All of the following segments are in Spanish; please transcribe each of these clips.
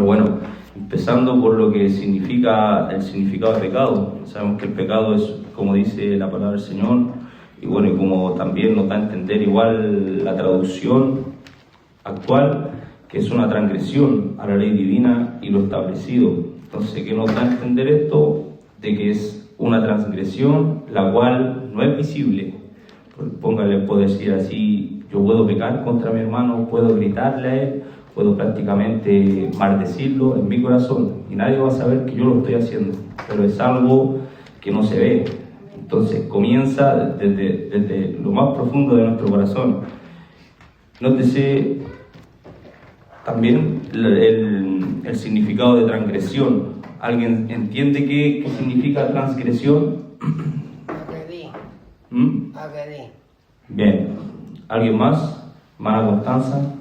bueno, empezando por lo que significa el significado de pecado. Sabemos que el pecado es, como dice la palabra del Señor, y bueno, y como también nos da a entender igual la traducción actual, que es una transgresión a la ley divina y lo establecido. Entonces, ¿qué nos da a entender esto? De que es una transgresión la cual no es visible. Póngale, puedo decir así, yo puedo pecar contra mi hermano, puedo gritarle a él, puedo prácticamente maldecirlo en mi corazón y nadie va a saber que yo lo estoy haciendo, pero es algo que no se ve. Entonces comienza desde lo más profundo de nuestro corazón. Nótese también el significado de transgresión. ¿Alguien entiende qué significa transgresión? Agredir. Bien. ¿Alguien más? ¿Hermana Constanza?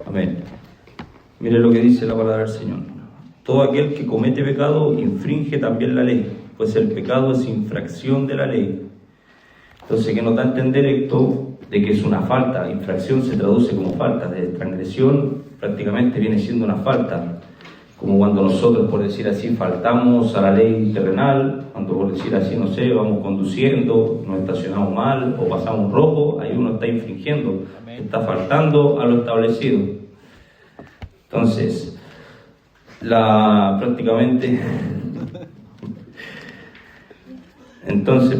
Amén. Mire lo que dice la palabra del Señor. Todo aquel que comete pecado infringe también la ley, pues el pecado es infracción de la ley. Entonces, ¿qué nos da a entender esto? De que es una falta. Infracción se traduce como falta. De transgresión prácticamente viene siendo una falta. Como cuando nosotros, por decir así, faltamos a la ley terrenal, cuando por decir así, no sé, vamos conduciendo, nos estacionamos mal o pasamos rojo, ahí uno está infringiendo, está faltando a lo establecido. Entonces,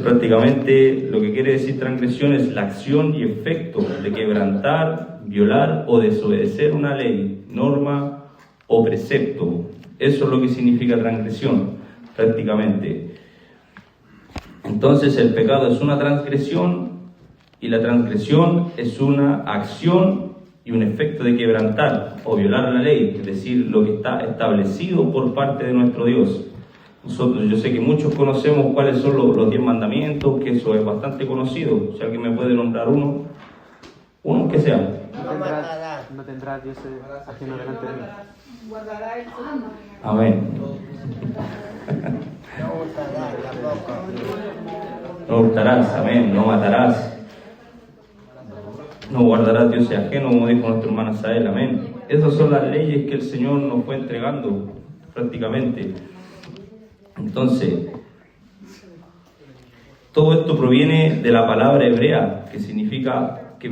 prácticamente lo que quiere decir transgresión es la acción y efecto de quebrantar, violar o desobedecer una ley, norma o precepto. Eso es lo que significa transgresión, prácticamente. Entonces el pecado es una transgresión y la transgresión es una acción y un efecto de quebrantar o violar la ley, es decir, lo que está establecido por parte de nuestro Dios. Nosotros, yo sé que muchos conocemos cuáles son los 10 mandamientos, que eso es bastante conocido. Si alguien me puede nombrar uno que sea. No tendrás Dios ajeno delante de mí. Guardará el santo. Amén. No hurtarás tampoco. No hurtarás, amén, no matarás. No guardarás dioses ajenos, como dijo nuestra hermana Sael, amén. Esas son las leyes que el Señor nos fue entregando, prácticamente. Entonces, todo esto proviene de la palabra hebrea, que significa, que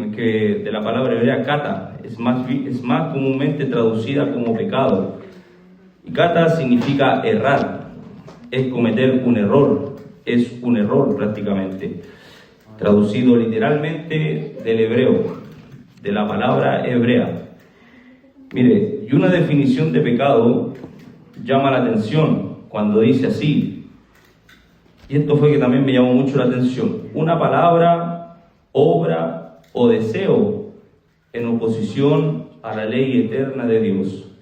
de la palabra hebrea kata, es más comúnmente traducida como pecado. Y kata significa errar, es cometer un error, es un error prácticamente. Traducido literalmente del hebreo, de la palabra hebrea. Mire, y una definición de pecado llama la atención cuando dice así, y esto fue que también me llamó mucho la atención: una palabra, obra o deseo en oposición a la ley eterna de Dios.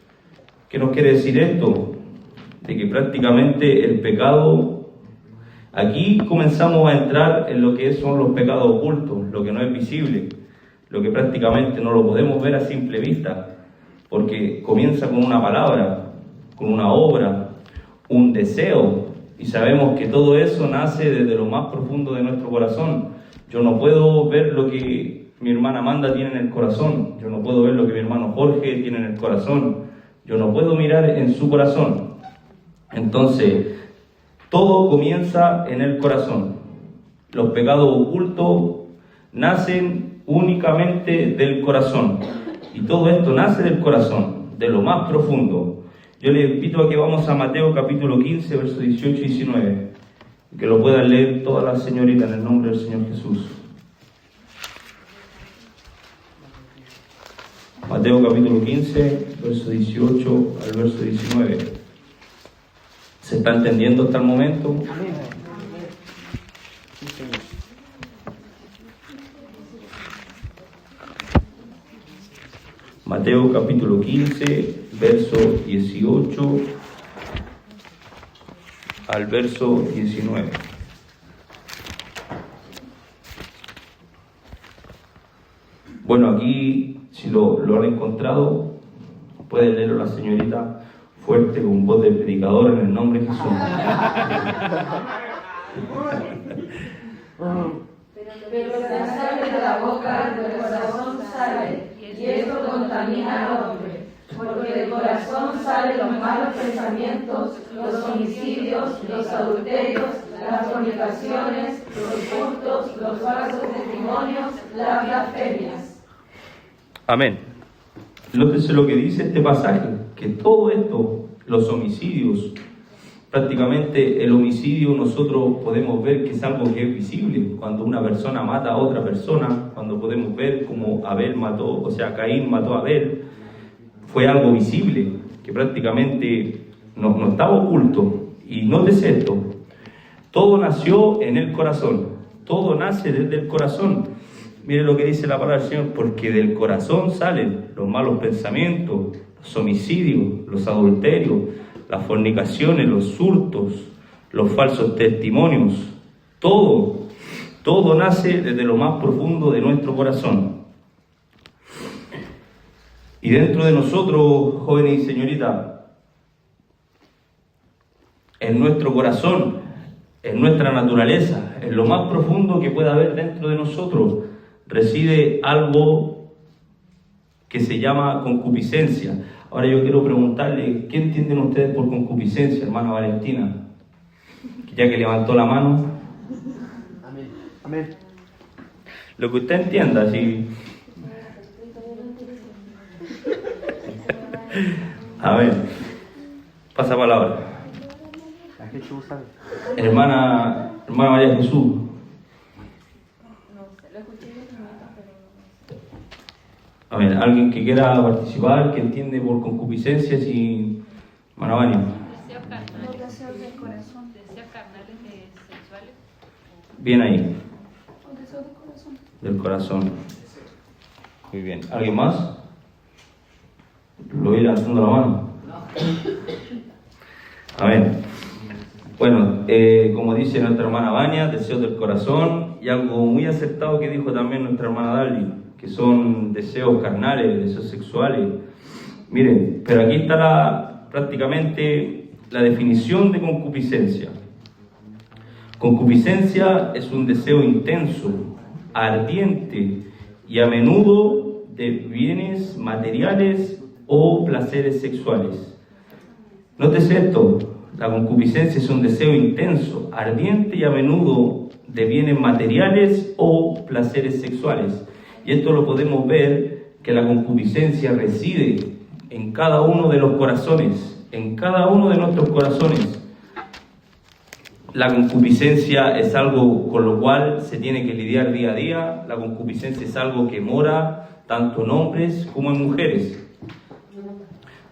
¿Qué nos quiere decir esto? De que prácticamente el pecado, aquí comenzamos a entrar en lo que son los pecados ocultos, lo que no es visible, lo que prácticamente no lo podemos ver a simple vista, porque comienza con una palabra, con una obra, un deseo, y sabemos que todo eso nace desde lo más profundo de nuestro corazón. Yo no puedo ver lo que mi hermana Amanda tiene en el corazón, yo no puedo ver lo que mi hermano Jorge tiene en el corazón, yo no puedo mirar en su corazón. Entonces, todo comienza en el corazón. Los pecados ocultos nacen únicamente del corazón. Y todo esto nace del corazón, de lo más profundo. Yo les invito a que vamos a Mateo capítulo 15, versos 18 y 19. Que lo puedan leer todas las señoritas en el nombre del Señor Jesús. Mateo capítulo 15, verso 18 al verso 19. ¿Se está entendiendo hasta el momento? Mateo capítulo 15, verso 18 al verso 19. Bueno, aquí, si lo han encontrado, puede leerlo la señorita fuerte con voz de predicador en el nombre de Jesús. Pero lo que sale de la boca del corazón sale, y esto contamina al hombre, porque del corazón salen los malos pensamientos, los homicidios, los adulterios, las fornicaciones, los hurtos, los falsos testimonios, las blasfemias. Amén. Nótese lo que dice este pasaje, que todo esto, los homicidios, prácticamente el homicidio nosotros podemos ver que es algo que es visible, cuando una persona mata a otra persona, cuando podemos ver como Abel mató, o sea, Caín mató a Abel, fue algo visible, que prácticamente no estaba oculto. Y nótese esto, todo nació en el corazón, todo nace desde el corazón. Mire lo que dice la palabra del Señor, porque del corazón salen los malos pensamientos, los homicidios, los adulterios, las fornicaciones, los hurtos, los falsos testimonios. Todo nace desde lo más profundo de nuestro corazón. Y dentro de nosotros, jóvenes y señoritas, en nuestro corazón, en nuestra naturaleza, en lo más profundo que pueda haber dentro de nosotros, reside algo que se llama concupiscencia. Ahora yo quiero preguntarle, ¿qué entienden ustedes por concupiscencia, hermana Valentina? Ya que levantó la mano. Amén. Amén. Lo que usted entienda, si... A ver, pasa palabra. La Jesús sabe. Hermana María Jesús. A ver, alguien que quiera participar, que entiende por concupiscencia, si... Hermana Vania. Deseos carnales. Los deseos del corazón. Deseos carnales sexuales. Bien ahí. Los deseos del corazón. Del corazón. Muy bien. ¿Alguien más? Lo voy levantando la mano. A ver. Bueno, como dice nuestra hermana Vania, deseos del corazón, y algo muy acertado que dijo también nuestra hermana Darly, que son deseos carnales, deseos sexuales. Miren, pero aquí está prácticamente la definición de concupiscencia. Concupiscencia es un deseo intenso, ardiente y a menudo de bienes materiales o placeres sexuales. Nótese esto, la concupiscencia es un deseo intenso, ardiente y a menudo de bienes materiales o placeres sexuales. Y esto lo podemos ver, que la concupiscencia reside en cada uno de los corazones, en cada uno de nuestros corazones. La concupiscencia es algo con lo cual se tiene que lidiar día a día. La concupiscencia es algo que mora tanto en hombres como en mujeres.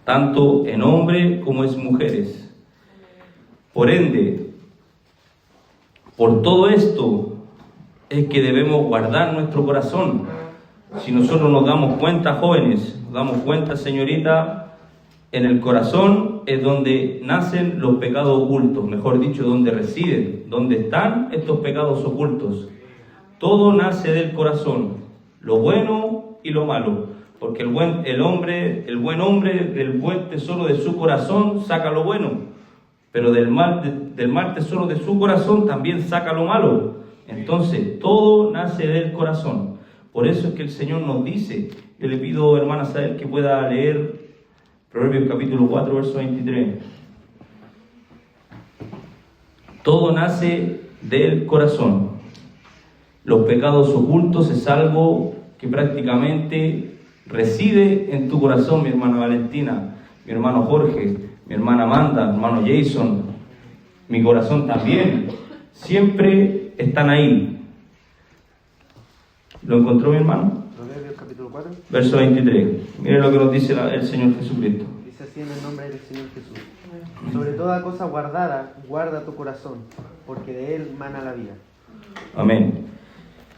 Tanto en hombres como en mujeres. Por ende, por todo esto es que debemos guardar nuestro corazón. Si nosotros nos damos cuenta, jóvenes, nos damos cuenta, señorita, en el corazón es donde nacen los pecados ocultos, mejor dicho, donde residen, donde están estos pecados ocultos. Todo nace del corazón, lo bueno y lo malo, porque el buen hombre del buen tesoro de su corazón saca lo bueno, pero del mal tesoro de su corazón también saca lo malo. Entonces, todo nace del corazón. Por eso es que el Señor nos dice, yo le pido, hermana Sael, que pueda leer Proverbios capítulo 4, verso 23. Todo nace del corazón. Los pecados ocultos es algo que prácticamente reside en tu corazón, mi hermana Valentina, mi hermano Jorge, mi hermana Amanda, mi hermano Jason, mi corazón también. Siempre están ahí. ¿Lo encontró, mi hermano? Proverbios capítulo 4. Verso 23. Miren lo que nos dice el Señor Jesucristo. Dice así en el nombre del Señor Jesús. Sobre toda cosa guardada, guarda tu corazón, porque de él mana la vida. Amén.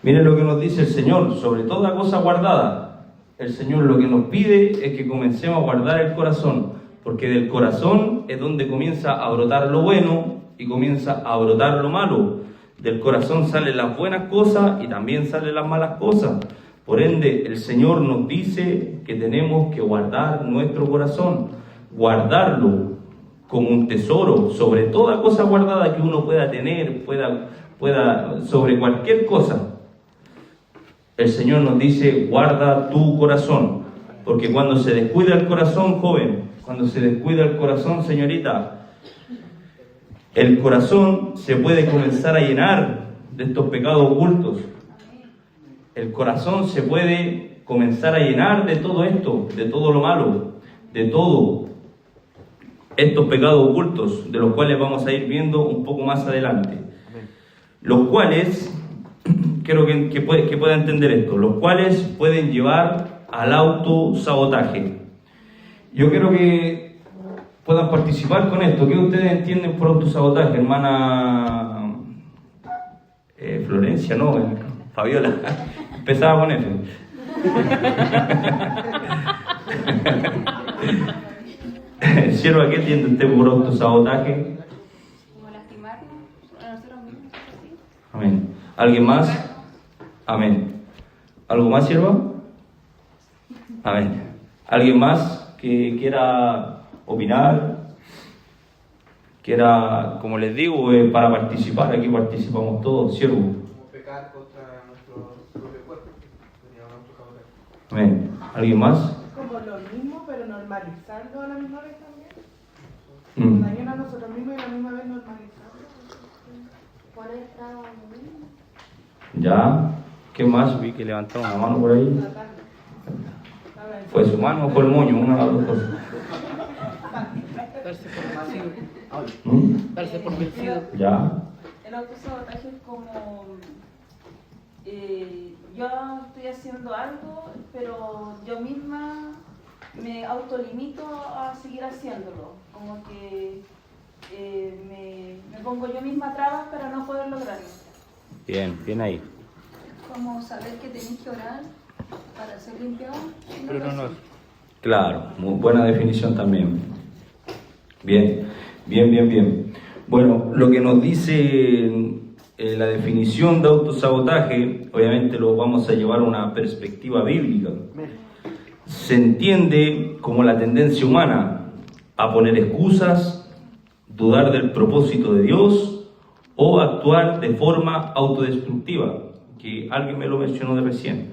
Miren lo que nos dice el Señor. Sobre toda cosa guardada, el Señor lo que nos pide es que comencemos a guardar el corazón, porque del corazón es donde comienza a brotar lo bueno y comienza a brotar lo malo. Del corazón salen las buenas cosas y también salen las malas cosas. Por ende, el Señor nos dice que tenemos que guardar nuestro corazón, guardarlo como un tesoro, sobre toda cosa guardada que uno pueda tener, pueda sobre cualquier cosa. El Señor nos dice, guarda tu corazón. Porque cuando se descuida el corazón, joven, cuando se descuida el corazón, señorita, el corazón se puede comenzar a llenar de estos pecados ocultos. El corazón se puede comenzar a llenar de todo esto, de todo lo malo, de todo estos pecados ocultos, de los cuales vamos a ir viendo un poco más adelante. Los cuales, quiero que pueda entender esto, los cuales pueden llevar al autosabotaje. Yo quiero que puedan participar con esto. ¿Qué ustedes entienden por autosabotaje, hermana Florencia? No, Fabiola. Empezaba con F. Sierva, ¿qué entiende usted por autosabotaje? Como lastimarnos a nosotros mismos. ¿Sí? Amén. ¿Alguien más? Amén. ¿Algo más, sierva? Amén. ¿Alguien más que quiera opinar? Quiera, como les digo, para participar, aquí participamos todos, siervo. Como pecar contra nuestro propio cuerpo. Sería un autosabotaje. Amén. ¿Alguien más? Como lo mismo, pero normalizarlo a la misma vez también. Mm. Dañar a nosotros mismos y a la misma vez normalizarlo. ¿Cuál estaba? ¿Ya? ¿Qué más? Vi que levantaron la mano por ahí. La carne. A ver, ¿Fue su mano o fue el moño? Una de las dos cosas. Darse por vencido. ¿Mm? Darse por vencido. ¿Ya? El autosabotaje es como yo estoy haciendo algo, pero yo misma me autolimito a seguir haciéndolo. Como que me pongo yo misma trabas para no poder lograrlo. Bien, bien ahí. Como saber que tenés que orar para ser limpiado. Pero no, no. Claro, muy buena definición también. Bien, bien, bien, bien. Bueno, lo que nos dice la definición de autosabotaje, obviamente lo vamos a llevar a una perspectiva bíblica. Se entiende como la tendencia humana a poner excusas, dudar del propósito de Dios o actuar de forma autodestructiva, que alguien me lo mencionó de recién,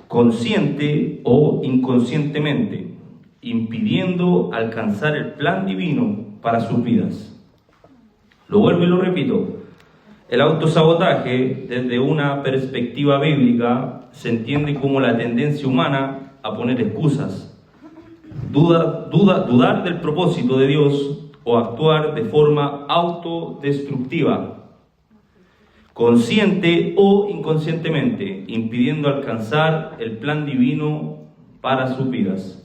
consciente o inconscientemente, impidiendo alcanzar el plan divino para sus vidas. Lo vuelvo y lo repito. El autosabotaje, desde una perspectiva bíblica, se entiende como la tendencia humana a poner excusas, dudar del propósito de Dios o actuar de forma autodestructiva, consciente o inconscientemente, impidiendo alcanzar el plan divino para sus vidas.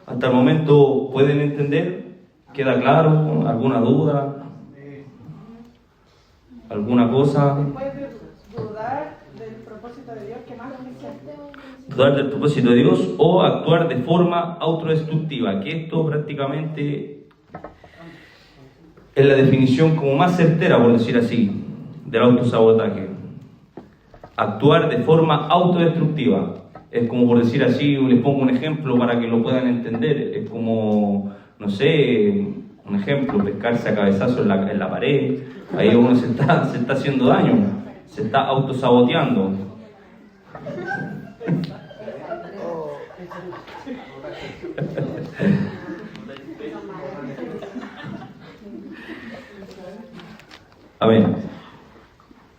Hasta el momento, ¿pueden entender? ¿Queda claro? ¿Alguna duda? ¿Alguna cosa? después de dudar del propósito de Dios, ¿qué más dice? Dudar del propósito de Dios o actuar de forma autodestructiva, que esto prácticamente es la definición como más certera, por decir así, del autosabotaje. Actuar de forma autodestructiva. Es como, por decir así, les pongo un ejemplo para que lo puedan entender. Es como, no sé, un ejemplo, pescarse a cabezazo en la pared. Ahí uno se está haciendo daño, se está autosaboteando. Amén.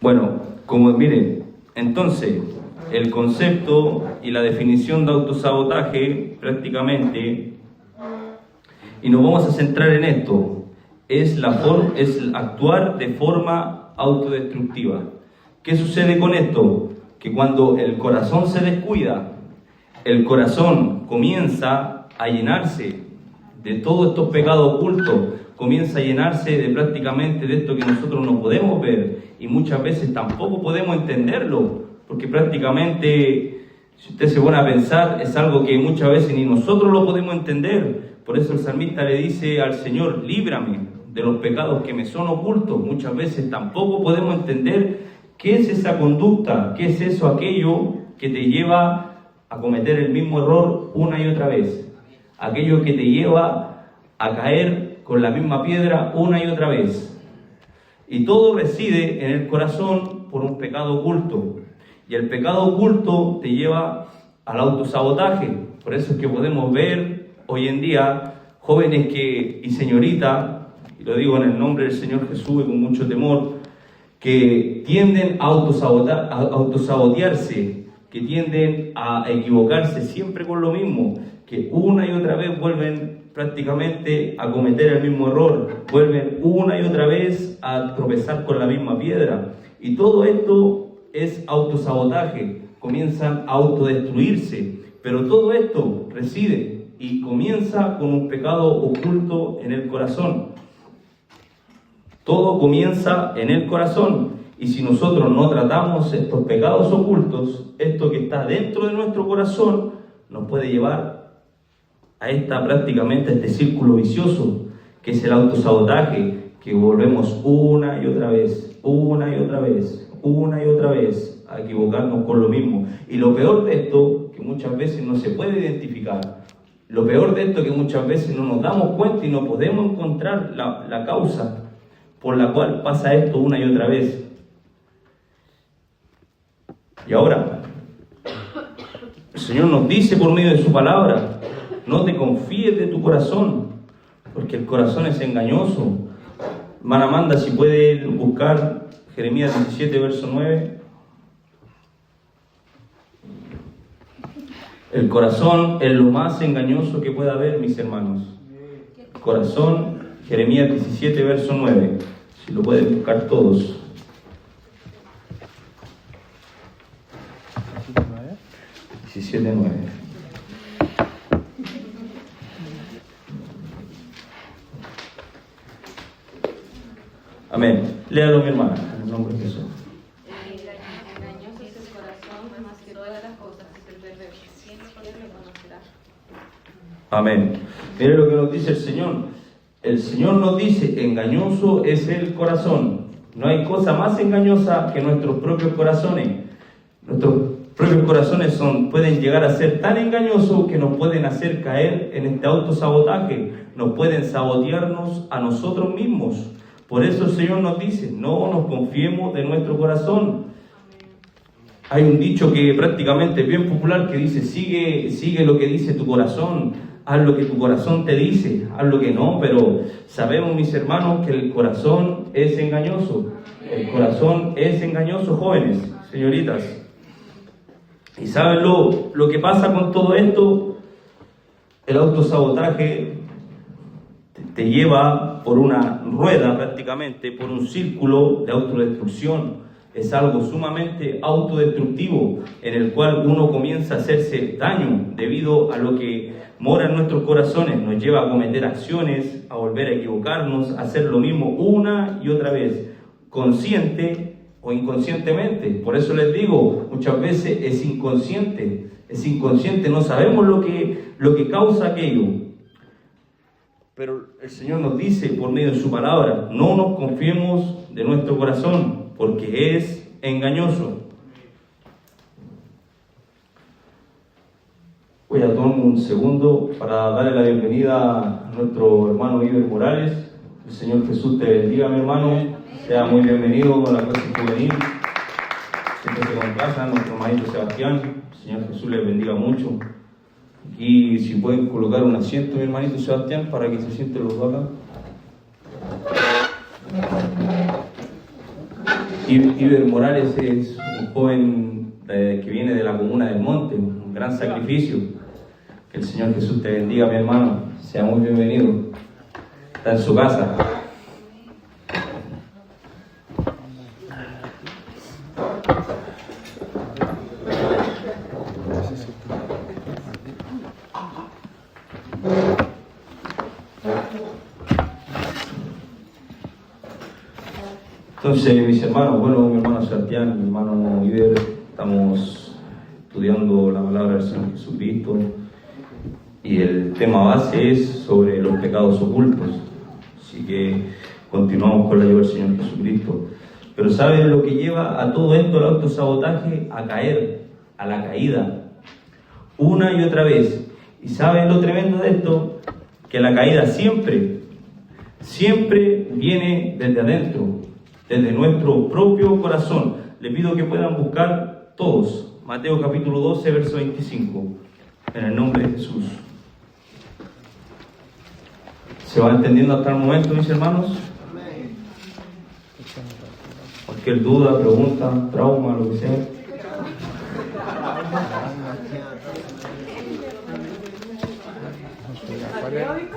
Bueno, como miren, entonces el concepto y la definición de autosabotaje prácticamente, y nos vamos a centrar en esto, es actuar de forma autodestructiva. ¿Qué sucede con esto? Que cuando el corazón se descuida, el corazón comienza a llenarse de todos estos pecados ocultos, comienza a llenarse de prácticamente de esto que nosotros no podemos ver y muchas veces tampoco podemos entenderlo, porque prácticamente, si usted se pone a pensar, es algo que muchas veces ni nosotros lo podemos entender. Por eso el salmista le dice al Señor: líbrame de los pecados que me son ocultos. Muchas veces tampoco podemos entender qué es esa conducta, qué es eso, aquello que te lleva a cometer el mismo error una y otra vez, aquello que te lleva a caer con la misma piedra una y otra vez. Y todo reside en el corazón por un pecado oculto. Y el pecado oculto te lleva al autosabotaje, Por eso es que podemos ver hoy en día jóvenes y señoritas, y lo digo en el nombre del Señor Jesús y con mucho temor, que tienden a autosabotearse, que tienden a equivocarse siempre con lo mismo, que una y otra vez vuelven prácticamente a cometer el mismo error, vuelven una y otra vez a tropezar con la misma piedra. Y todo esto es autosabotaje, comienzan a autodestruirse, pero todo esto reside y comienza con un pecado oculto en el corazón. Todo comienza en el corazón, y si nosotros no tratamos estos pecados ocultos, esto que está dentro de nuestro corazón, nos puede llevar a prácticamente a este círculo vicioso, que es el autosabotaje, que volvemos una y otra vez a equivocarnos con lo mismo. Y lo peor de esto, que muchas veces no se puede identificar, lo peor de esto que muchas veces no nos damos cuenta y no podemos encontrar la causa por la cual pasa esto una y otra vez. Y ahora, el Señor nos dice por medio de su palabra, no te confíes de tu corazón, porque el corazón es engañoso. Hermana Amanda, si puede buscar Jeremías 17, verso 9. El corazón es lo más engañoso que pueda haber, mis hermanos. Corazón, Jeremías 17, verso 9. Si lo pueden buscar todos. 17:9. Amén. Léalo, mi hermana, en el nombre de Jesús. Engañoso es el corazón más que todas las cosas, es el perverso. ¿Quién lo conocerá? Amén. Mire lo que nos dice el Señor. El Señor nos dice, engañoso es el corazón. No hay cosa más engañosa que nuestros propios corazones. Nuestros propios corazones pueden llegar a ser tan engañosos que nos pueden hacer caer en este autosabotaje. Nos pueden sabotearnos a nosotros mismos. Por eso el Señor nos dice, no nos confiemos de nuestro corazón. Hay un dicho que prácticamente es bien popular que dice, sigue lo que dice tu corazón, haz lo que tu corazón te dice, haz lo que no, pero sabemos, mis hermanos, que el corazón es engañoso. El corazón es engañoso, jóvenes, señoritas. ¿Y saben lo que pasa con todo esto? El autosabotaje te lleva por una rueda prácticamente, por un círculo de autodestrucción. Es algo sumamente autodestructivo en el cual uno comienza a hacerse daño debido a lo que mora en nuestros corazones. Nos lleva a cometer acciones, a volver a equivocarnos, a hacer lo mismo una y otra vez, consciente o inconscientemente. Por eso les digo, muchas veces es inconsciente, no sabemos lo que causa aquello. Pero el Señor nos dice por medio de su palabra, no nos confiemos de nuestro corazón, porque es engañoso. Voy a tomar un segundo para darle la bienvenida a nuestro hermano Iber Morales. El Señor Jesús te bendiga, mi hermano. Sea muy bienvenido a la clase juvenil. Siéntese con casa, nuestro hermanito Sebastián. El Señor Jesús les bendiga mucho. Y si pueden colocar un asiento, mi hermanito Sebastián, para que se sienten los dos acá. Iber Morales es un joven que viene de la comuna del Monte, un gran sacrificio. Que el Señor Jesús te bendiga, mi hermano. Sea muy bienvenido. Está en su casa. Entonces, mis hermanos, bueno, mi hermano Sebastián, mi hermano Iber, estamos estudiando la palabra del Señor Jesucristo y el tema base es sobre los pecados ocultos. Así que continuamos con la ayuda del Señor Jesucristo. Pero ¿saben lo que lleva a todo esto, el autosabotaje? A caer, a la caída, una y otra vez. ¿Y saben lo tremendo de esto? Que la caída siempre viene desde adentro, desde nuestro propio corazón. Les pido que puedan buscar todos Mateo capítulo 12, verso 25. en el nombre de Jesús. ¿Se va entendiendo hasta el momento, mis hermanos? Cualquier duda, pregunta, trauma, lo que sea.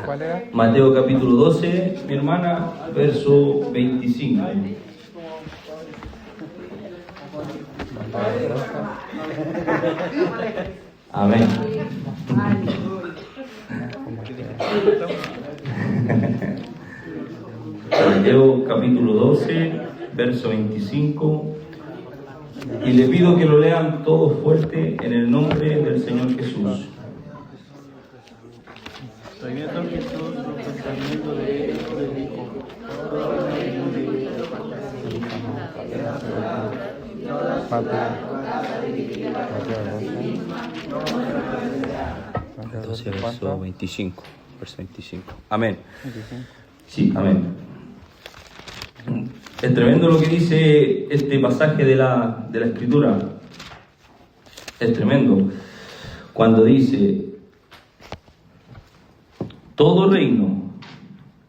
¿Cuál era? Mateo capítulo 12, mi hermana, verso 25. Amén. Mateo capítulo 12, verso 25. Y le pido que lo lean todos fuerte en el nombre del Señor Jesús. Sabiendo Jesús los pensamientos de ellos, le dijo: Entonces, verso 25. Verso 25. Amén. Sí, amén. Es tremendo lo que dice este pasaje de la Escritura. Es tremendo. Cuando dice: todo reino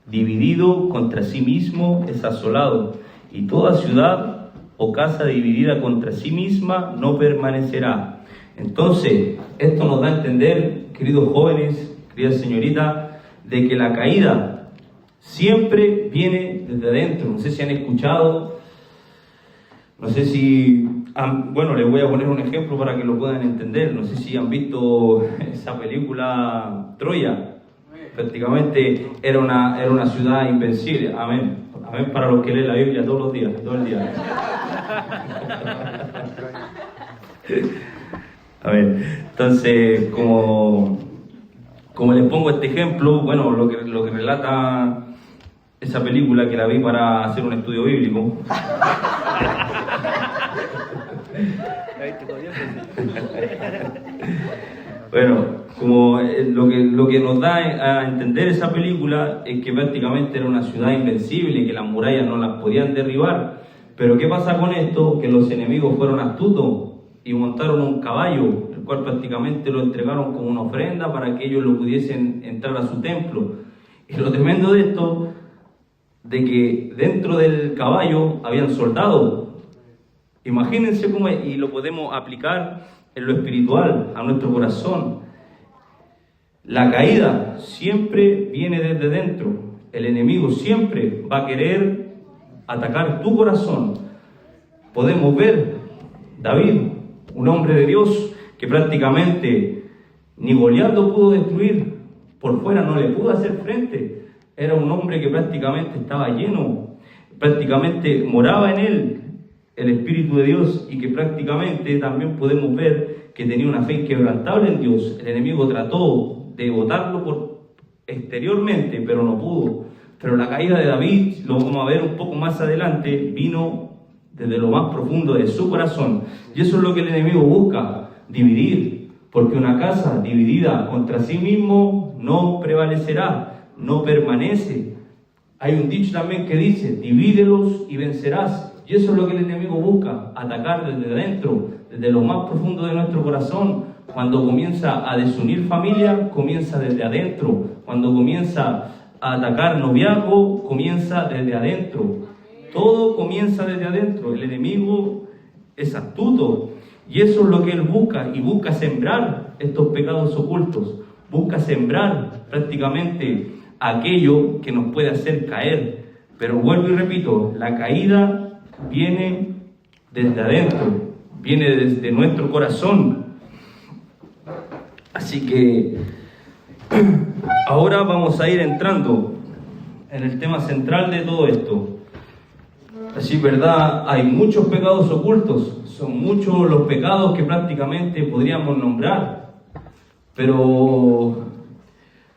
dividido contra sí mismo es asolado, y toda ciudad o casa dividida contra sí misma no permanecerá. Entonces, esto nos da a entender, queridos jóvenes, queridas señoritas, de que la caída siempre viene desde adentro. No sé si han escuchado, no sé si bueno, les voy a poner un ejemplo para que lo puedan entender. No sé si han visto esa película Troya. Prácticamente era una ciudad invencible. Amén. Amén para los que leen la Biblia todos los días, todo el día. Amén. Entonces, como les pongo este ejemplo, bueno, lo que relata esa película, que la vi para hacer un estudio bíblico. Bueno, como lo que nos da a entender esa película es que prácticamente era una ciudad invencible, que las murallas no las podían derribar. Pero ¿qué pasa con esto? Que los enemigos fueron astutos y montaron un caballo, el cual prácticamente lo entregaron como una ofrenda para que ellos lo pudiesen entrar a su templo. Y lo tremendo de esto, de que dentro del caballo habían soldados. Imagínense cómo es, y lo podemos aplicar en lo espiritual, a nuestro corazón. La caída siempre viene desde dentro. El enemigo siempre va a querer atacar tu corazón. Podemos ver David, un hombre de Dios que prácticamente ni Goliat lo pudo destruir, por fuera no le pudo hacer frente. Era un hombre que prácticamente estaba lleno, prácticamente moraba en él el Espíritu de Dios, y que prácticamente también podemos ver que tenía una fe inquebrantable en Dios. El enemigo trató de botarlo exteriormente, pero no pudo. Pero la caída de David, lo vamos a ver un poco más adelante, vino desde lo más profundo de su corazón. Y eso es lo que el enemigo busca, dividir. Porque una casa dividida contra sí mismo no prevalecerá, no permanece. Hay un dicho también que dice: divídelos y vencerás. Y eso es lo que el enemigo busca, atacar desde adentro, desde lo más profundo de nuestro corazón. Cuando comienza a desunir familia, comienza desde adentro. Cuando comienza a atacar noviazgo, comienza desde adentro. Todo comienza desde adentro. El enemigo es astuto, y eso es lo que él busca, y busca sembrar estos pecados ocultos. Busca sembrar prácticamente aquello que nos puede hacer caer. Pero vuelvo y repito, la caída viene desde adentro, viene desde nuestro corazón. Así que ahora vamos a ir entrando en el tema central de todo esto. Así, ¿verdad? Hay muchos pecados ocultos, son muchos los pecados que prácticamente podríamos nombrar, pero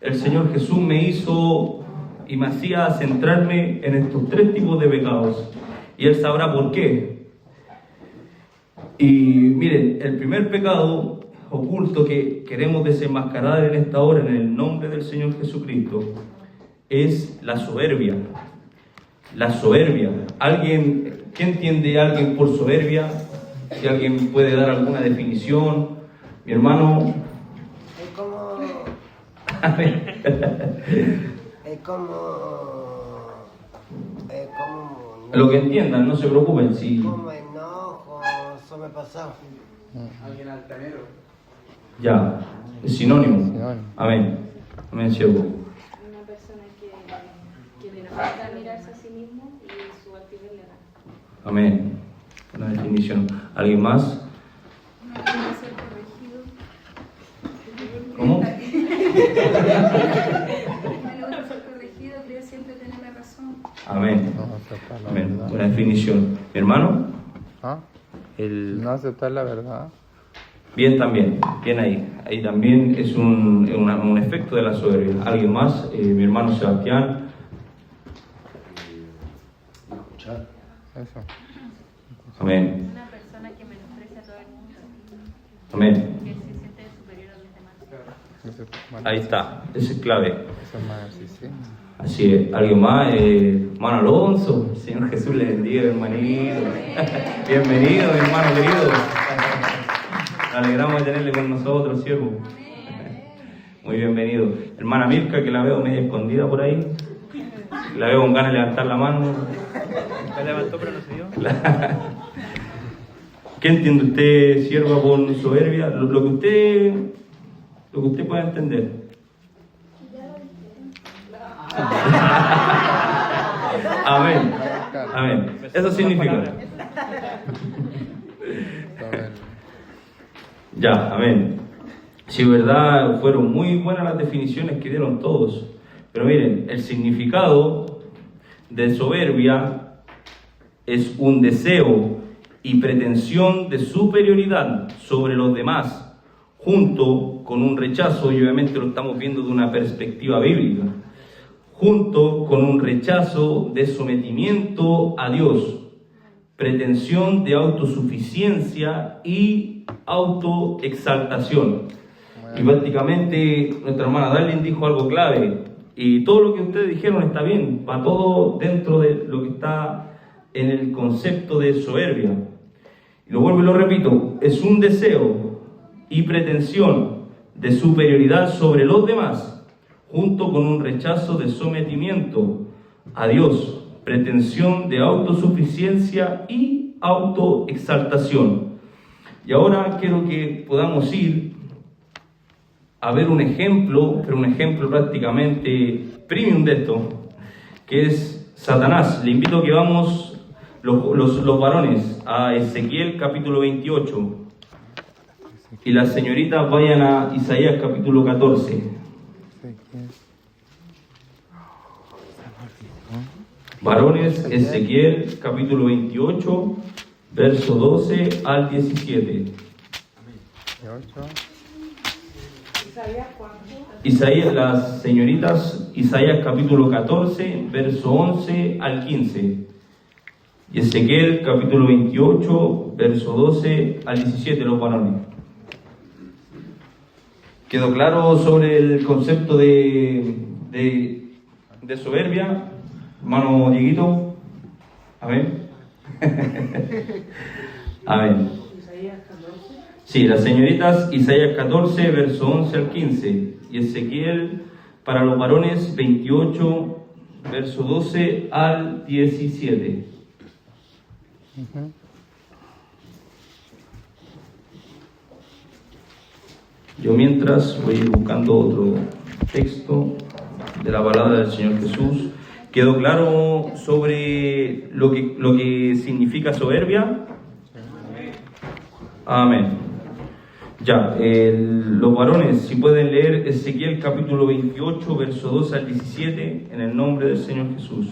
el Señor Jesús me hizo y me hacía centrarme en estos tres tipos de pecados, y Él sabrá por qué. Y miren, el primer pecado oculto que queremos desenmascarar en esta hora, en el nombre del Señor Jesucristo, es la soberbia. La soberbia. ¿Qué entiende alguien por soberbia? Si alguien puede dar alguna definición. Mi hermano. Es como Lo que entiendan, no se preocupen. Sí. como enojo, sobrepasado. Alguien altanero. Ya, es sinónimo. Sinónimo. Amén. Amén, siervo. Una persona que le falta mirarse a sí mismo y su actitud le gana. Amén. Una definición. ¿Alguien más? No puede ser corregido. ¿Cómo? No le gusta ser corregido, cree siempre tener la razón. Amén. No aceptar la Amén. verdad. Buena definición. ¿Mi hermano? ¿Ah? No aceptar la verdad. Bien también. Bien ahí. Ahí también es un efecto de la soberbia. ¿Alguien más? Mi hermano Sebastián. Eso. Amén. Una persona que menosprecia a todo el mundo, Amén. que se siente superior a los demás. Eso es más- Ahí está. Esa es clave. Eso es más sí. Así es. ¿Alguien más? Hermano Alonso. El Señor Jesús le bendiga, hermanito. Bienvenido, mi hermano querido. Nos alegramos de tenerle con nosotros, siervo. Muy bienvenido. Hermana Mirka, que la veo media escondida por ahí. La veo con ganas de levantar la mano. La levantó pero no se dio. ¿Qué entiende usted, sierva, con soberbia? Lo que usted pueda entender. Amén. Amén. Eso significa. Ya, amén. Sí, verdad, fueron muy buenas las definiciones que dieron todos. Pero miren, el significado de soberbia es un deseo y pretensión de superioridad sobre los demás, junto con un rechazo, y obviamente lo estamos viendo de una perspectiva bíblica, junto con un rechazo de sometimiento a Dios, pretensión de autosuficiencia y autoexaltación. Y prácticamente nuestra hermana Darlene dijo algo clave, y todo lo que ustedes dijeron está bien, va todo dentro de lo que está en el concepto de soberbia. Y lo vuelvo y lo repito, es un deseo y pretensión de superioridad sobre los demás, junto con un rechazo de sometimiento a Dios, pretensión de autosuficiencia y autoexaltación. Y ahora quiero que podamos ir a ver un ejemplo, pero un ejemplo prácticamente premium de esto, que es Satanás. Le invito a que vamos los varones a Ezequiel capítulo 28 y las señoritas vayan a Isaías capítulo 14. Varones, Ezequiel capítulo 28, verso 12 al 17. Isaías, las señoritas, Isaías capítulo 14, verso 11 al 15. Y Ezequiel capítulo 28, verso 12 al 17, los varones. ¿Quedó claro sobre el concepto de soberbia? Hermano Dieguito. Amén. Amén. Sí, las señoritas, Isaías 14, verso 11 al 15. Y Ezequiel para los varones 28, verso 12 al 17. Yo mientras voy a ir buscando otro texto de la palabra del Señor Jesús. ¿Quedó claro sobre lo que significa soberbia? Amén. Ya, los varones, si pueden leer Ezequiel capítulo 28, verso 12 al 17, en el nombre del Señor Jesús.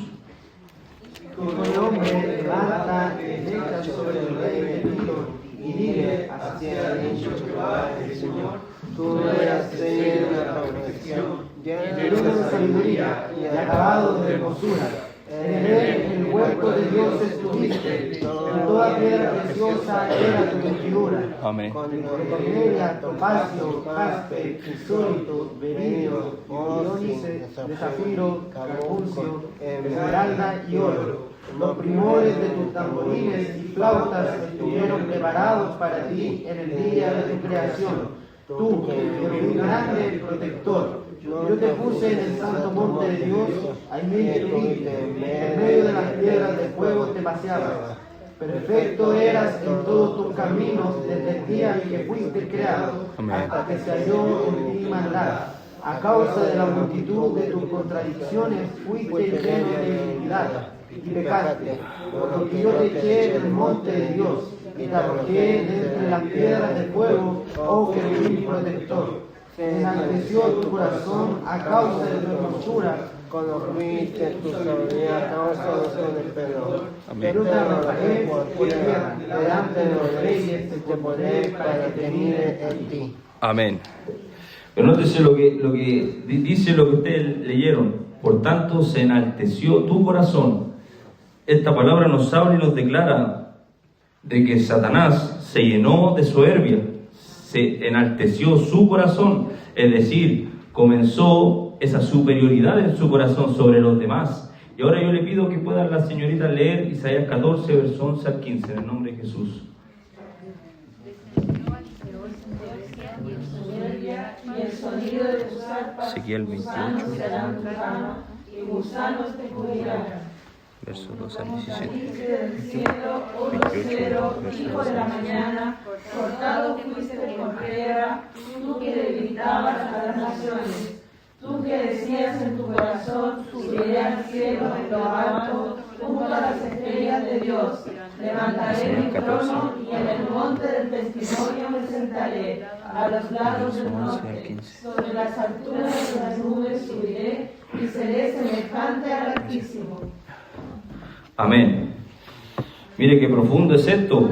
Tu nombre levanta derecha sobre el rey Tiro y dile, así ha dicho Jehová el Señor, tú eras señor de la perfección, lleno de sabiduría y acabado de hermosura. En él el huerto de Dios estuviste, en toda piedra preciosa era tu vestidura. Amén. Con cornelia, topacio, jaspe, crisólito, berilio, iónice, de zafiro, carbuncio, esmeralda y oro. Los primores de tus tamborines y flautas estuvieron preparados para ti en el día de tu creación. Tú, querubín grande, protector, Yo te puse en el santo monte de Dios, allí estuviste, en medio de las piedras de fuego te paseabas. Perfecto eras en todos tus caminos desde el día en que fuiste creado, hasta que se halló en ti maldad. A causa de la multitud de tus contradicciones fuiste lleno de iniquidad y pecaste, por lo que yo te eché del monte de Dios y te arrojé de entre las piedras de fuego, oh querubín protector. Se enalteció tu corazón a causa de tu hermosura, cuando fuiste tu sabiduría a causa de el perdón. pero te arrojé por tierra delante de los reyes Y te pondré para que mire en ti. Amén. Pero nótese lo que dice lo que ustedes leyeron. Por tanto, se enalteció tu corazón. Esta palabra nos habla y nos declara de que Satanás se llenó de soberbia, se enalteció su corazón, es decir, comenzó esa superioridad en su corazón sobre los demás. Y ahora yo le pido que puedan las señoritas leer Isaías 14, verso 11 al 15, en el nombre de Jesús. Y el sonido de tus arpas, Ezequiel 28. gusanos serán tu mano, y gusanos te cubrirán. Verso 2 al Saliste 17. del cielo, oh lucero, hijo de la mañana, cortado fuiste por tierra, tú que debilitabas a las naciones. Tú que decías en tu corazón, subiré al cielo en lo alto, junto a las estrellas de Dios. Levantaré mi trono y en el monte del testimonio me sentaré, a los lados del norte. Sobre las alturas de las nubes subiré y seré semejante al Altísimo. Amén. Mire qué profundo es esto.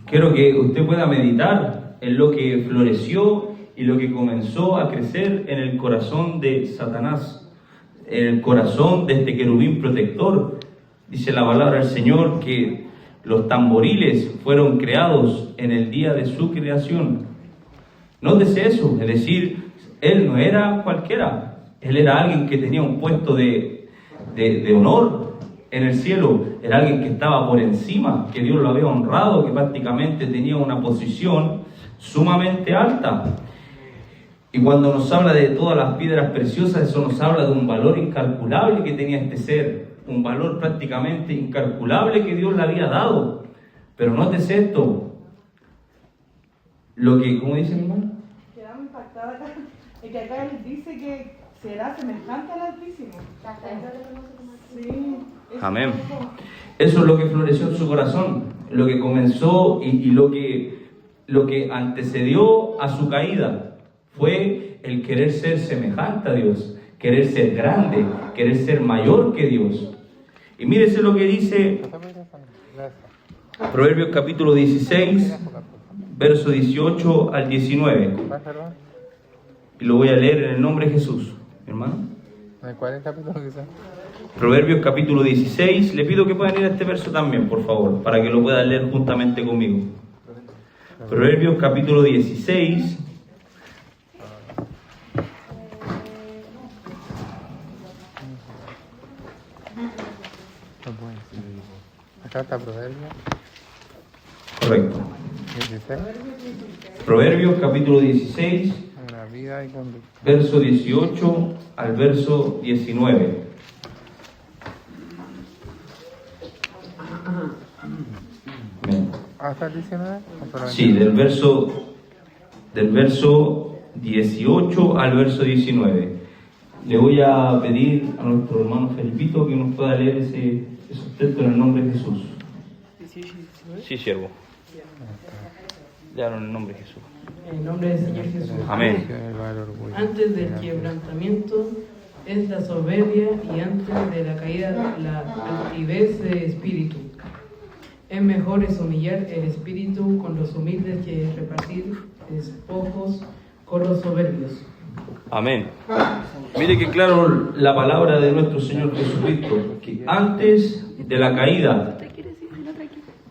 Quiero que usted pueda meditar en lo que floreció y lo que comenzó a crecer en el corazón de Satanás, en el corazón de este querubín protector. Dice la palabra del Señor que los tamboriles fueron creados en el día de su creación. Nótese eso, es decir, él no era cualquiera, él era alguien que tenía un puesto de honor en el cielo, era alguien que estaba por encima, que Dios lo había honrado, que prácticamente tenía una posición sumamente alta. Y cuando nos habla de todas las piedras preciosas, eso nos habla de un valor incalculable que tenía este ser, un valor prácticamente incalculable que Dios le había dado. Pero nótese esto, lo que, ¿cómo dice mi hermano? Quedamos impactadas acá, es que acá les dice que será semejante al Altísimo. Sí. Amén. Eso es lo que floreció en su corazón, lo que comenzó y lo que antecedió a su caída fue el querer ser semejante a Dios, querer ser grande, querer ser mayor que Dios. Y mírese lo que dice Proverbios capítulo 16, verso 18 al 19. Y lo voy a leer en el nombre de Jesús, hermano. ¿Cuál es el capítulo que sea? Proverbios capítulo 16, le pido que puedan ir a este verso también, por favor, para que lo puedan leer juntamente conmigo. Proverbios capítulo 16. Acá está Proverbio. Correcto. 16. Proverbios capítulo 16, La vida y conducta. verso 18 al verso 19. Amén. ¿Hasta el 19? Sí, del verso 18 al verso 19. Le voy a pedir a nuestro hermano Felipito que nos pueda leer esos textos en el nombre de Jesús. Sí, siervo. Ya en el nombre de Jesús. En el nombre del Señor Jesús. Amén. Antes del quebrantamiento es la soberbia y antes de la caída la altivez de espíritu. Es mejor es humillar el espíritu con los humildes que repartir despojos con los soberbios. Amén. Mire que claro la palabra de nuestro Señor Jesucristo, que antes de la caída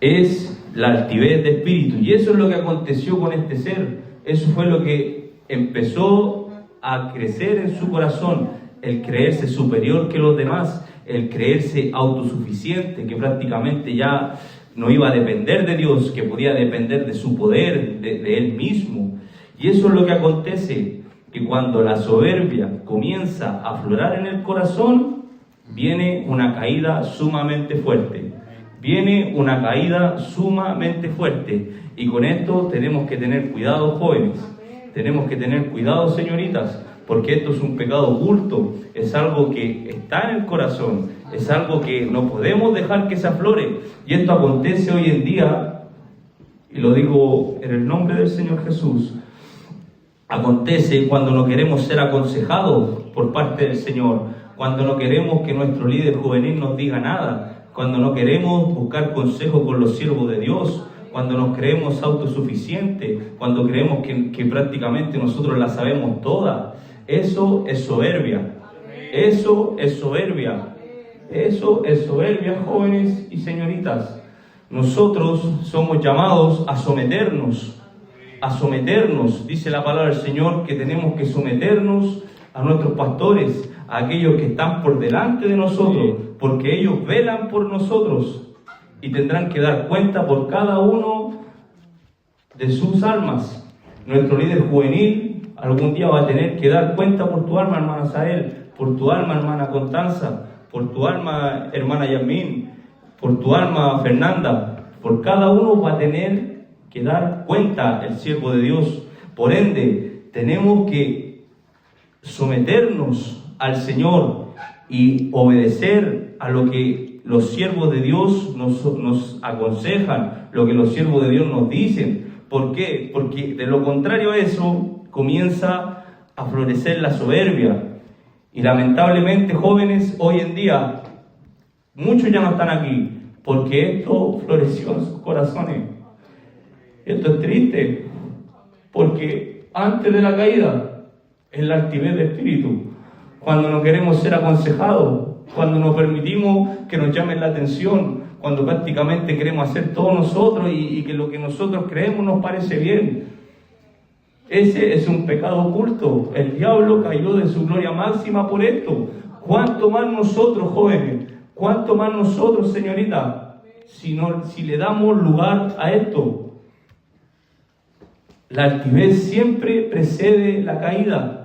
es la altivez de espíritu. Y eso es lo que aconteció con este ser. Eso fue lo que empezó a crecer en su corazón, el creerse superior que los demás, el creerse autosuficiente, que prácticamente ya no iba a depender de Dios, que podía depender de su poder, de él mismo. Y eso es lo que acontece que cuando la soberbia comienza a aflorar en el corazón, viene una caída sumamente fuerte. Viene una caída sumamente fuerte. Y con esto tenemos que tener cuidado, jóvenes. Tenemos que tener cuidado, señoritas, porque esto es un pecado oculto. Es algo que está en el corazón. Es algo que no podemos dejar que se aflore. Y esto acontece hoy en día, y lo digo en el nombre del Señor Jesús, acontece cuando no queremos ser aconsejados por parte del Señor, cuando no queremos que nuestro líder juvenil nos diga nada, cuando no queremos buscar consejo con los siervos de Dios, cuando nos creemos autosuficientes, cuando creemos que prácticamente nosotros la sabemos toda. Eso es soberbia. Eso es soberbia. Eso es soberbia, jóvenes y señoritas. Nosotros somos llamados a someternos. A someternos, dice la palabra del Señor, que tenemos que someternos a nuestros pastores, a aquellos que están por delante de nosotros, porque ellos velan por nosotros y tendrán que dar cuenta por cada uno de sus almas. Nuestro líder juvenil algún día va a tener que dar cuenta por tu alma, hermana Sael, por tu alma, hermana Constanza, por tu alma, hermana Yasmín, por tu alma, Fernanda. Por cada uno va a tener que dar cuenta el siervo de Dios. Por ende, tenemos que someternos al Señor y obedecer a lo que los siervos de Dios nos aconsejan, lo que los siervos de Dios nos dicen. ¿Por qué? Porque de lo contrario a eso comienza a florecer la soberbia. Y lamentablemente, jóvenes, hoy en día, muchos ya no están aquí, porque esto floreció en sus corazones. Esto es triste, porque antes de la caída es la altivez de espíritu, cuando no queremos ser aconsejados, cuando no permitimos que nos llamen la atención, cuando prácticamente queremos hacer todo nosotros y que lo que nosotros creemos nos parece bien. Ese es un pecado oculto. El diablo cayó de su gloria máxima por esto. ¿Cuánto más nosotros, jóvenes? ¿Cuánto más nosotros, señorita? Si le damos lugar a esto. La altivez siempre precede la caída.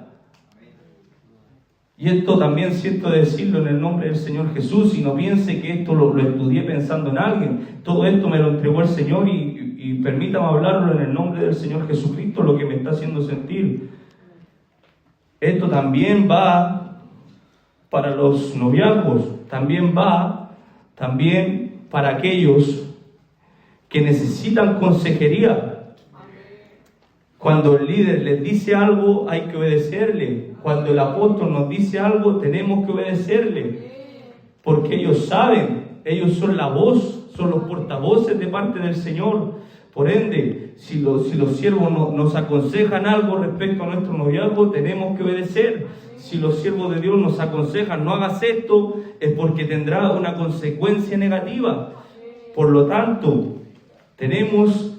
Y esto también siento decirlo en el nombre del Señor Jesús, y no piense que esto lo estudié pensando en alguien. Todo esto me lo entregó el Señor y permítame hablarlo en el nombre del Señor Jesucristo, lo que me está haciendo sentir. Esto también va para los noviazgos, también va para aquellos que necesitan consejería. Cuando el líder les dice algo, hay que obedecerle. Cuando el apóstol nos dice algo, tenemos que obedecerle. Porque ellos saben, ellos son la voz, son los portavoces de parte del Señor. Por ende, si los siervos nos aconsejan algo respecto a nuestro noviazgo, tenemos que obedecer. Si los siervos de Dios nos aconsejan, no hagas esto, es porque tendrá una consecuencia negativa. Por lo tanto, tenemos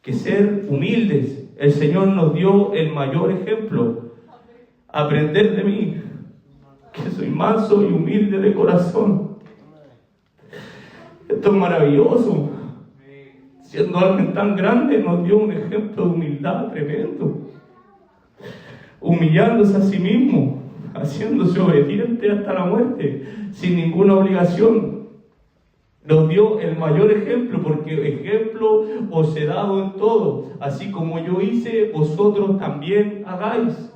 que ser humildes. El Señor nos dio el mayor ejemplo. Aprender de mí, que soy manso y humilde de corazón. Esto es maravilloso. Siendo alguien tan grande, nos dio un ejemplo de humildad tremendo. Humillándose a sí mismo, haciéndose obediente hasta la muerte, sin ninguna obligación. Nos dio el mayor ejemplo, porque ejemplo os he dado en todo. Así como yo hice, vosotros también hagáis.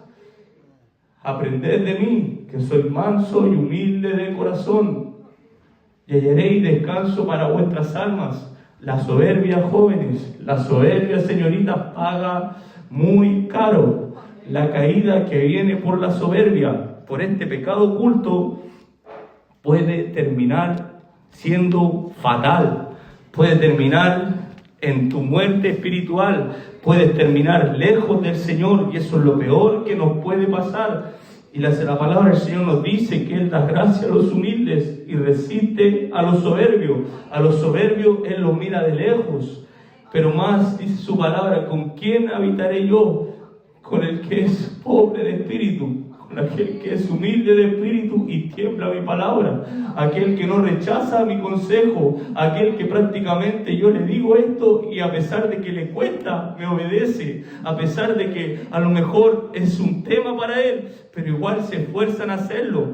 Aprended de mí, que soy manso y humilde de corazón, y hallaréis descanso para vuestras almas. La soberbia, jóvenes, la soberbia, señoritas, paga muy caro. La caída que viene por la soberbia, por este pecado oculto, puede terminar siendo fatal, puede terminar en tu muerte espiritual, puedes terminar lejos del Señor, y eso es lo peor que nos puede pasar. Y la palabra del Señor nos dice que Él da gracia a los humildes y resiste a los soberbios. A los soberbios Él los mira de lejos, pero más dice su palabra: ¿con quién habitaré yo? Con el que es pobre de espíritu, con aquel que es humilde de espíritu y tiembla mi palabra, aquel que no rechaza mi consejo, aquel que prácticamente yo le digo esto y a pesar de que le cuesta, me obedece, a pesar de que a lo mejor es un tema para él, pero igual se esfuerza en hacerlo.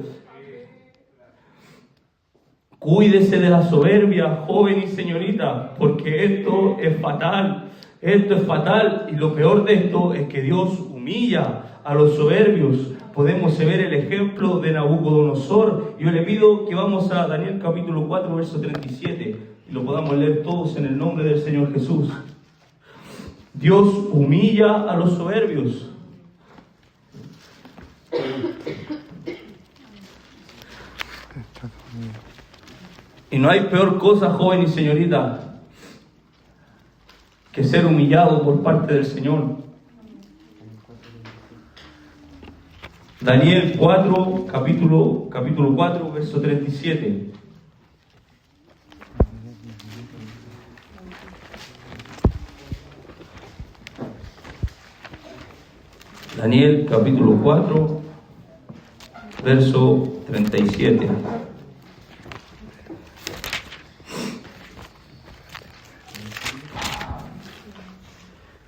Cuídese de la soberbia, joven y señorita, porque esto es fatal. Esto es fatal, y lo peor de esto es que Dios humilla a los soberbios. Podemos ver el ejemplo de Nabucodonosor. Yo le pido que vamos a Daniel capítulo 4, verso 37, y lo podamos leer todos en el nombre del Señor Jesús. Dios humilla a los soberbios. Y no hay peor cosa, joven y señorita, que ser humillado por parte del Señor. Daniel 4, capítulo 4, verso 37. Daniel capítulo 4, verso 37.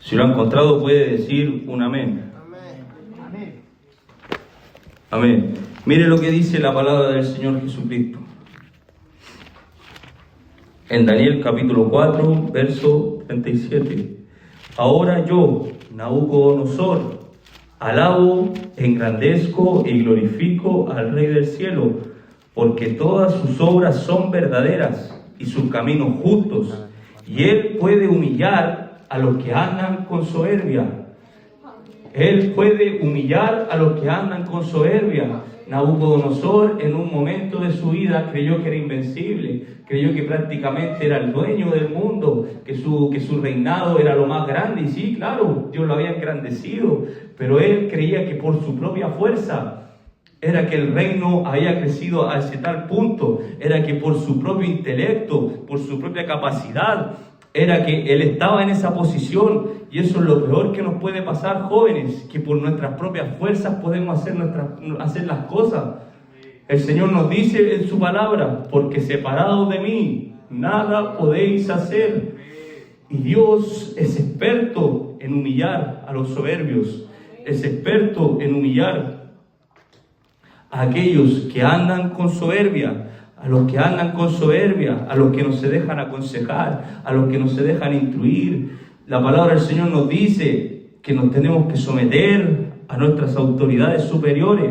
Si lo ha encontrado puede decir un amén. Amén. Mire lo que dice la palabra del Señor Jesucristo. En Daniel capítulo 4, verso 37. Ahora yo, Nabucodonosor, alabo, engrandezco y glorifico al Rey del cielo, porque todas sus obras son verdaderas y sus caminos justos, y él puede humillar a los que andan con soberbia. Él puede humillar a los que andan con soberbia. Nabucodonosor en un momento de su vida creyó que era invencible, creyó que prácticamente era el dueño del mundo, que su reinado era lo más grande, y sí, claro, Dios lo había engrandecido, pero él creía que por su propia fuerza era que el reino había crecido a ese tal punto, era que por su propio intelecto, por su propia capacidad, era que él estaba en esa posición. Y eso es lo peor que nos puede pasar, jóvenes, que por nuestras propias fuerzas podemos hacer las cosas. El Señor nos dice en su palabra: porque separados de mí nada podéis hacer. Y Dios es experto en humillar a los soberbios, es experto en humillar a aquellos que andan con soberbia, a los que andan con soberbia, a los que no se dejan aconsejar, a los que no se dejan instruir. La palabra del Señor nos dice que nos tenemos que someter a nuestras autoridades superiores,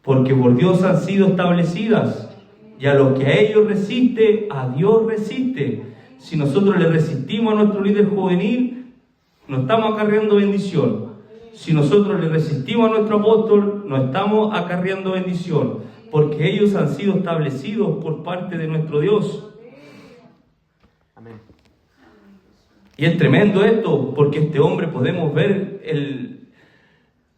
porque por Dios han sido establecidas, y a los que a ellos resiste, a Dios resiste. Si nosotros le resistimos a nuestro líder juvenil, no estamos acarreando bendición. Si nosotros le resistimos a nuestro apóstol, no estamos acarreando bendición, porque ellos han sido establecidos por parte de nuestro Dios. Amén. Y es tremendo esto, porque este hombre podemos ver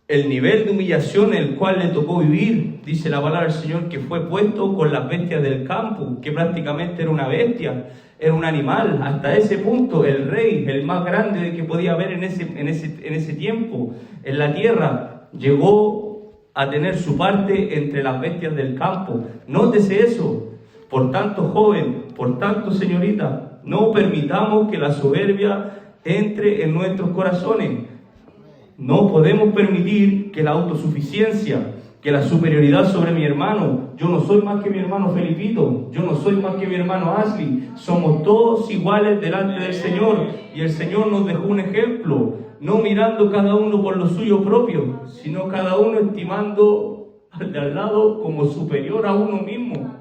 el nivel de humillación en el cual le tocó vivir. Dice la palabra del Señor que fue puesto con las bestias del campo, que prácticamente era una bestia, era un animal. Hasta ese punto el rey, el más grande que podía haber en ese tiempo en la tierra, llegó a tener su parte entre las bestias del campo. Nótese eso. Por tanto, joven, por tanto, señorita, no permitamos que la soberbia entre en nuestros corazones. No podemos permitir que la autosuficiencia, que la superioridad sobre mi hermano, yo no soy más que mi hermano Felipito, yo no soy más que mi hermano Ashley, somos todos iguales delante del Señor, y el Señor nos dejó un ejemplo, no mirando cada uno por lo suyo propio, sino cada uno estimando al de al lado como superior a uno mismo.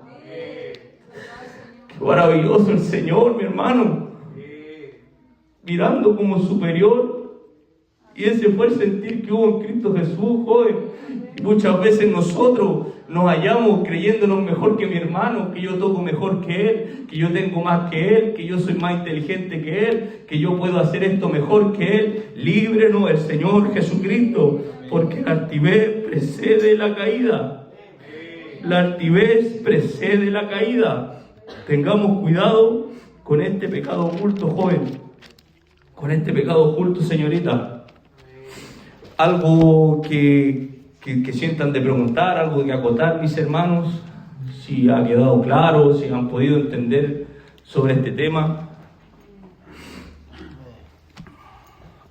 Qué maravilloso el Señor, mi hermano, mirando como superior. Y ese fue el sentir que hubo en Cristo Jesús, joven. Y muchas veces nosotros nos hallamos creyéndonos mejor que mi hermano, que yo toco mejor que él, que yo tengo más que él, que yo soy más inteligente que él, que yo puedo hacer esto mejor que él. Líbrenos el Señor Jesucristo, porque la altivez precede la caída. La altivez precede la caída. Tengamos cuidado con este pecado oculto, joven. Con este pecado oculto, señorita. Algo que que sientan de preguntar, algo que acotar, mis hermanos, si ha quedado claro, si han podido entender sobre este tema.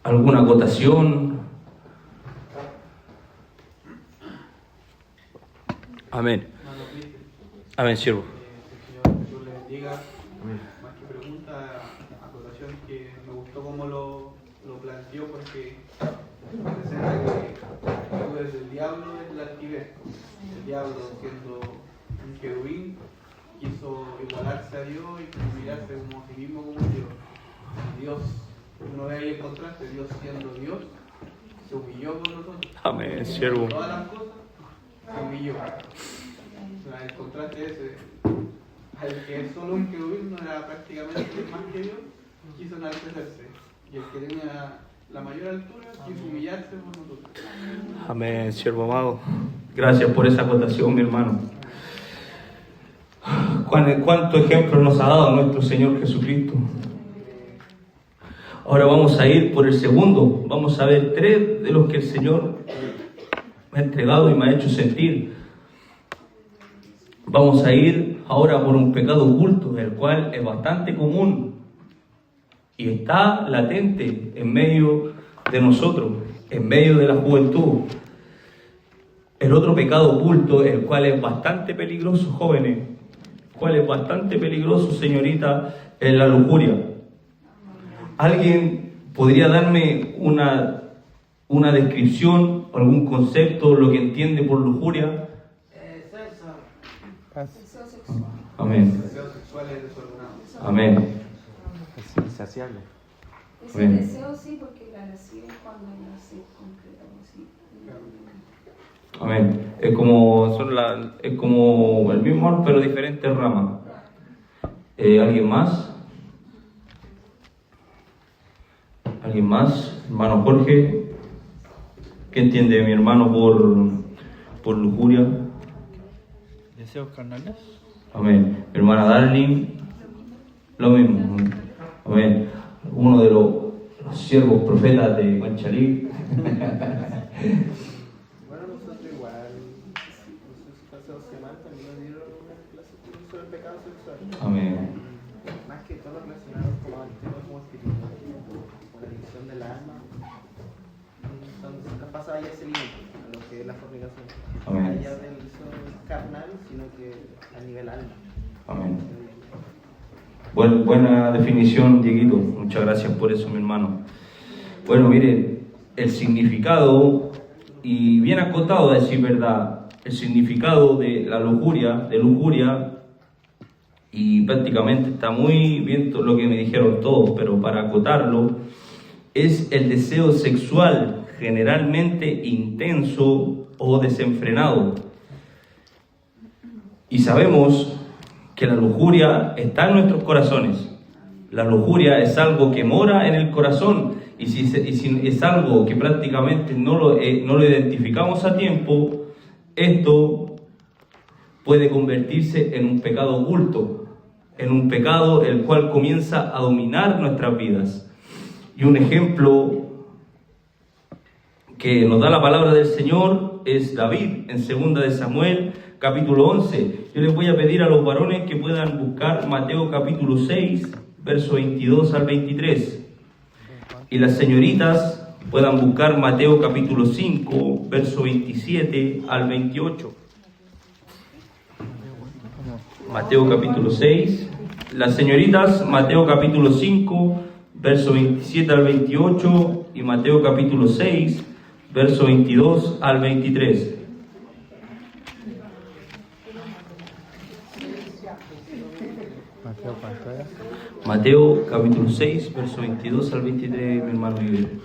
¿Alguna acotación? Amén. Amén, siervo. Que el Señor les bendiga. Más que pregunta, acotación que me gustó cómo lo planteó, porque representa que desde el diablo es la altivez. El diablo, siendo un querubín, quiso igualarse a Dios y mirarse como a sí mismo como Dios. Dios, uno ve ahí el contraste, Dios siendo Dios, se humilló por nosotros. Amén, siervo. Todas las cosas, se humilló. El contraste ese, al que es solo un querubín no era prácticamente más que Dios, quiso enaltecerse. Y el que tenía la mayor altura quiso humillarse por nosotros. Amén, siervo amado. Gracias por esa acotación, mi hermano. ¿Cuánto ejemplo nos ha dado nuestro Señor Jesucristo? Ahora vamos a ir por el segundo. Vamos a ver 3 de los que el Señor me ha entregado y me ha hecho sentir. Vamos a ir ahora por un pecado oculto, el cual es bastante común y está latente en medio de nosotros, en medio de la juventud. El otro pecado oculto, el cual es bastante peligroso, jóvenes, el cual es bastante peligroso, señorita, es la lujuria. ¿Alguien podría darme una descripción, algún concepto, lo que entiende por lujuria? Amén. Deseos sexuales desordenados. Amén. Es insaciable. Ese Amén. deseo sí, porque la recibe cuando ya se concreta, sí. Amén. Es como el mismo amor, pero diferentes ramas. ¿Alguien más? ¿Alguien más? Hermano Jorge, ¿qué entiende mi hermano por lujuria? ¿Deseos carnales? Amén. Mi hermana Darling, lo mismo. Amén. Uno de los siervos profetas de Conchalí. Bueno, nosotros igual, nuestros pasados semanas también nos dieron una clase sobre el pecado sexual. Amén. Más que todo relacionado como al tema como espiritual, con la adicción del alma. Donde se traspasa ya ese límite, a lo que es la fornicación. Amén. No allá del deseo carnal, sino que a nivel alma. Amén. Buena definición, Dieguito. Muchas gracias por eso, mi hermano. Bueno, mire, el significado, y bien acotado a decir verdad, el significado de la lujuria, y prácticamente está muy bien todo lo que me dijeron todos, pero para acotarlo, es el deseo sexual generalmente intenso o desenfrenado. Y sabemos que la lujuria está en nuestros corazones. La lujuria es algo que mora en el corazón, y si es algo que prácticamente no lo identificamos a tiempo, esto puede convertirse en un pecado oculto, en un pecado el cual comienza a dominar nuestras vidas. Y un ejemplo que nos da la palabra del Señor es David, en 2 de Samuel, capítulo 11. Yo les voy a pedir a los varones que puedan buscar Mateo capítulo 6, verso 22 al 23. Y las señoritas puedan buscar Mateo capítulo 5, verso 27 al 28. Mateo capítulo 6. Las señoritas, Mateo capítulo 5, verso 27 al 28. Y Mateo capítulo 6, verso 22 al 23. Mateo capítulo 6, verso 22 al 23, mi hermano Miguel.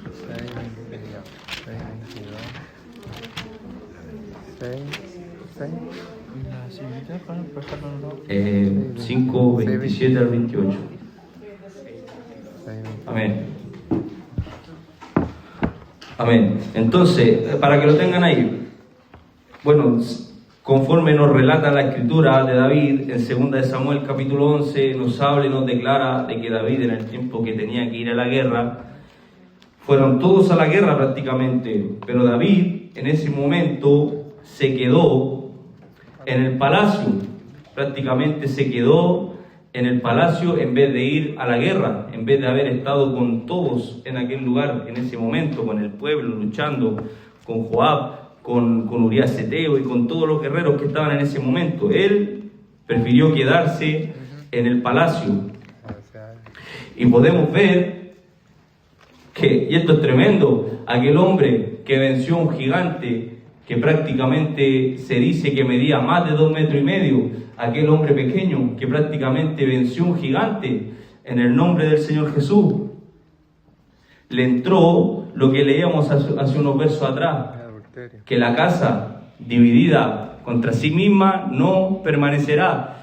5, 27 al 28. Amén. Amén. Entonces, para que lo tengan ahí, bueno, conforme nos relata la escritura de David en 2 de Samuel capítulo 11, nos habla y nos declara de que David, en el tiempo que tenía que ir a la guerra, fueron todos a la guerra prácticamente, pero David en ese momento se quedó en el palacio, prácticamente se quedó en el palacio en vez de ir a la guerra, en vez de haber estado con todos en aquel lugar, en ese momento, con el pueblo, luchando con Joab, con Urías Eteo y con todos los guerreros que estaban en ese momento. Él prefirió quedarse en el palacio. Y podemos ver que, y esto es tremendo, aquel hombre que venció a un gigante que prácticamente se dice que medía más de 2,5 metros, aquel hombre pequeño que prácticamente venció a un gigante en el nombre del Señor Jesús, le entró lo que leíamos hace unos versos atrás, que la casa dividida contra sí misma no permanecerá.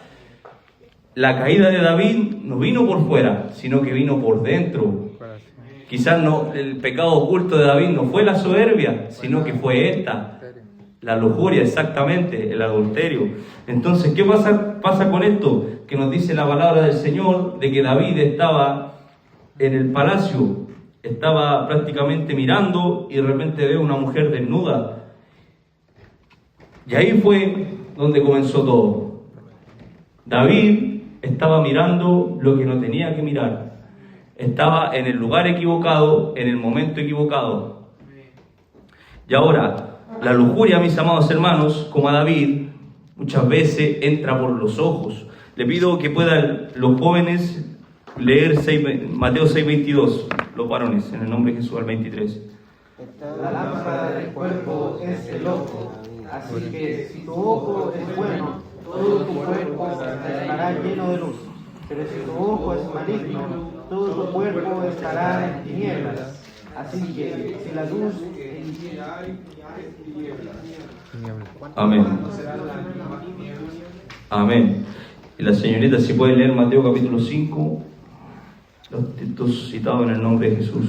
La caída de David no vino por fuera, sino que vino por dentro. Quizás no, el pecado oculto de David no fue la soberbia, sino que fue esta, la lujuria, exactamente, el adulterio. Entonces, ¿qué pasa con esto? Que nos dice la palabra del Señor de que David estaba en el palacio, estaba prácticamente mirando y de repente ve una mujer desnuda. Y ahí fue donde comenzó todo. David estaba mirando lo que no tenía que mirar. Estaba en el lugar equivocado, en el momento equivocado. Y ahora, la lujuria, mis amados hermanos, como a David, muchas veces entra por los ojos. Le pido que puedan los jóvenes leer Mateo 6:22, los varones, en el nombre de Jesús, al 23. La lámpara del cuerpo es el ojo, así que si tu ojo es bueno, todo tu cuerpo estará lleno de luz. Pero si tu ojo es maligno, todo tu cuerpo estará en tinieblas. Así que si la luz... Amén. Amén. Y la señorita, si puede leer Mateo capítulo 5, los textos citados en el nombre de Jesús.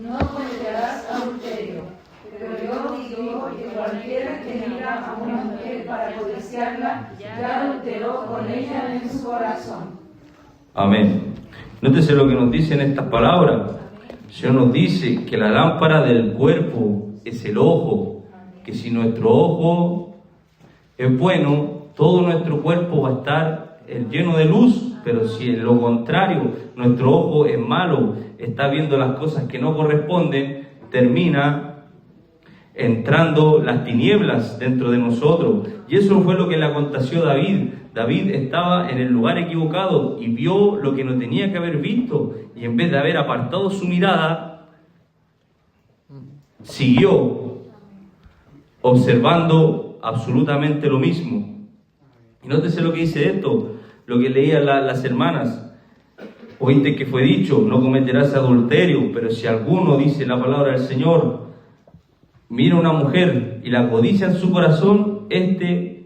No cometerás adulterio, pero yo digo que cualquiera que mira a una mujer para codiciarla, ya adulteró con ella en su corazón. Amén. Nótese lo que nos dicen estas palabras. El Señor nos dice que la lámpara del cuerpo es el ojo, que si nuestro ojo es bueno, todo nuestro cuerpo va a estar lleno de luz, pero si en lo contrario, nuestro ojo es malo, está viendo las cosas que no corresponden, termina entrando las tinieblas dentro de nosotros. Y eso fue lo que le aconteció a David. David estaba en el lugar equivocado y vio lo que no tenía que haber visto, y en vez de haber apartado su mirada, siguió observando absolutamente lo mismo. Y nótese lo que dice esto, lo que leían las hermanas. Oíste que fue dicho, no cometerás adulterio, pero si alguno, dice la palabra del Señor, mira a una mujer y la codicia en su corazón,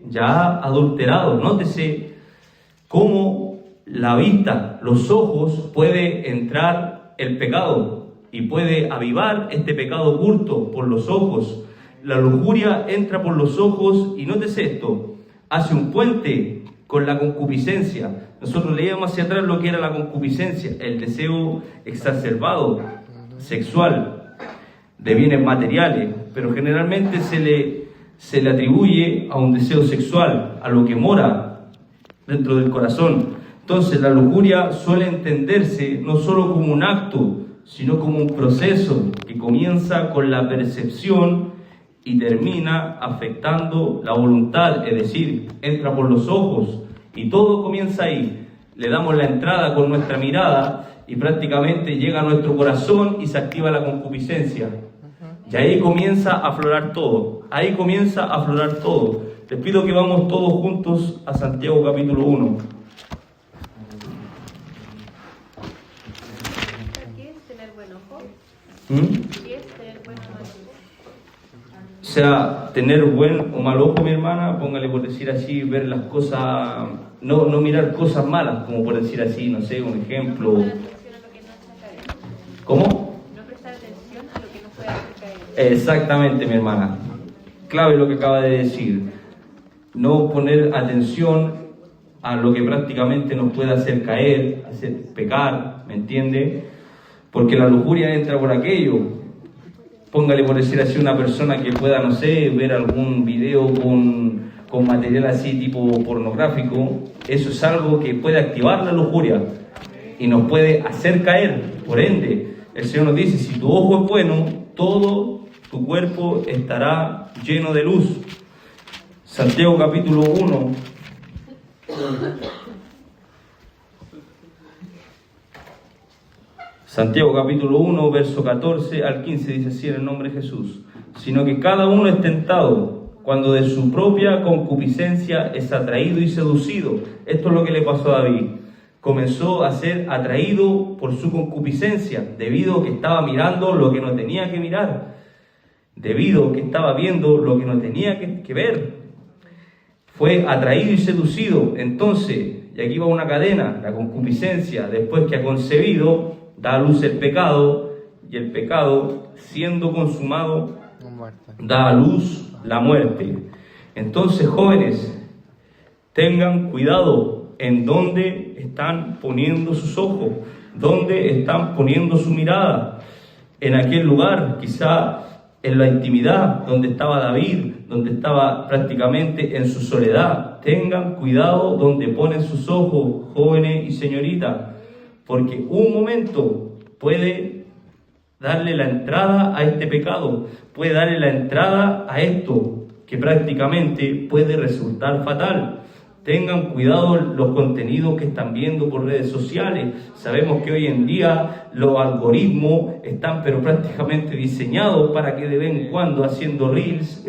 ya ha adulterado. Nótese cómo la vista, los ojos, puede entrar el pecado y puede avivar este pecado oculto por los ojos. La lujuria entra por los ojos y nótese esto, hace un puente con la concupiscencia. Nosotros leíamos hacia atrás lo que era la concupiscencia, el deseo exacerbado, sexual, de bienes materiales, pero generalmente se le atribuye a un deseo sexual, a lo que mora dentro del corazón. Entonces la lujuria suele entenderse no solo como un acto, sino como un proceso que comienza con la percepción y termina afectando la voluntad, es decir, entra por los ojos y todo comienza ahí. Le damos la entrada con nuestra mirada y prácticamente llega a nuestro corazón y se activa la concupiscencia. Y ahí comienza a aflorar todo, ahí comienza a aflorar todo. Les pido que vamos todos juntos a Santiago capítulo 1. ¿Qué es tener buen ojo? ¿Mm? ¿Qué es tener buen ojo? O sea, tener buen o mal ojo, mi hermana, póngale por decir así, ver las cosas, no mirar cosas malas, como por decir así, no sé, un ejemplo. ¿Cómo? No prestar atención a lo que no puede hacer caer. Exactamente, mi hermana. Clave lo que acaba de decir. No poner atención a lo que prácticamente nos puede hacer caer, hacer pecar, ¿me entiende? Porque la lujuria entra por aquello. póngale por decir así una persona que pueda, no sé, ver algún video con material así tipo pornográfico, eso es algo que puede activar la lujuria y nos puede hacer caer. Por ende, el Señor nos dice, si tu ojo es bueno, todo tu cuerpo estará lleno de luz. Santiago capítulo 1. Santiago capítulo 1, verso 14 al 15 dice así en el nombre de Jesús: sino que cada uno es tentado cuando de su propia concupiscencia es atraído y seducido. Esto es lo que le pasó a David. Comenzó a ser atraído por su concupiscencia, debido a que estaba mirando lo que no tenía que mirar, debido a que estaba viendo lo que no tenía que ver. Fue atraído y seducido. Entonces, y aquí va una cadena, la concupiscencia, después que ha concebido, da a luz el pecado, y el pecado, siendo consumado, da a luz la muerte. Entonces, jóvenes, tengan cuidado en dónde están poniendo sus ojos, dónde están poniendo su mirada. En aquel lugar, quizá en la intimidad, donde estaba David, donde estaba prácticamente en su soledad. Tengan cuidado donde ponen sus ojos, jóvenes y señoritas, porque un momento puede darle la entrada a este pecado, puede darle la entrada a esto que prácticamente puede resultar fatal. Tengan cuidado los contenidos que están viendo por redes sociales. Sabemos que hoy en día los algoritmos están pero prácticamente diseñados para que de vez en cuando, haciendo reels,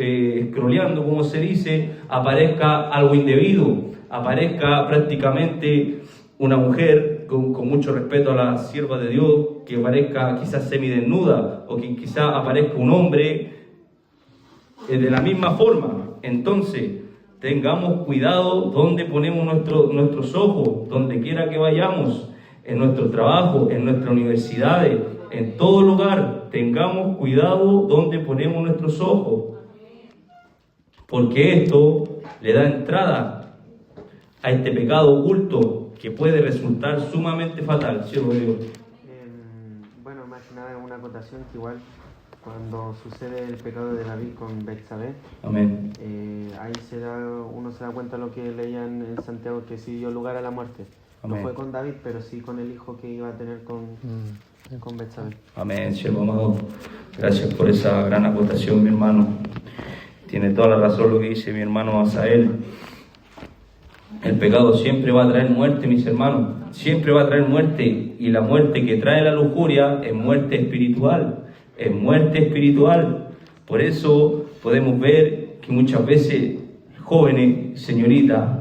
scrolleando como se dice, aparezca algo indebido, aparezca prácticamente una mujer, con mucho respeto a la sierva de Dios, que aparezca quizás semidesnuda, o que quizás aparezca un hombre de la misma forma. Entonces, tengamos cuidado donde ponemos nuestros ojos, donde quiera que vayamos, en nuestro trabajo, en nuestras universidades, en todo lugar. Tengamos cuidado donde ponemos nuestros ojos, porque esto le da entrada a este pecado oculto que puede resultar sumamente fatal. Siervo de Dios. Bueno, más que nada una acotación que igual cuando sucede el pecado de David con Betsabé, amén, ahí uno se da cuenta de lo que leían en Santiago, que sí dio lugar a la muerte. Amén. No fue con David, pero sí con el hijo que iba a tener con Betsabé. Amén, siervo amado. Gracias por esa gran acotación, mi hermano. Tiene toda la razón lo que dice mi hermano Asael. El pecado siempre va a traer muerte, mis hermanos. Siempre va a traer muerte. Y la muerte que trae la lujuria es muerte espiritual. Es muerte espiritual. Por eso podemos ver que muchas veces jóvenes, señoritas,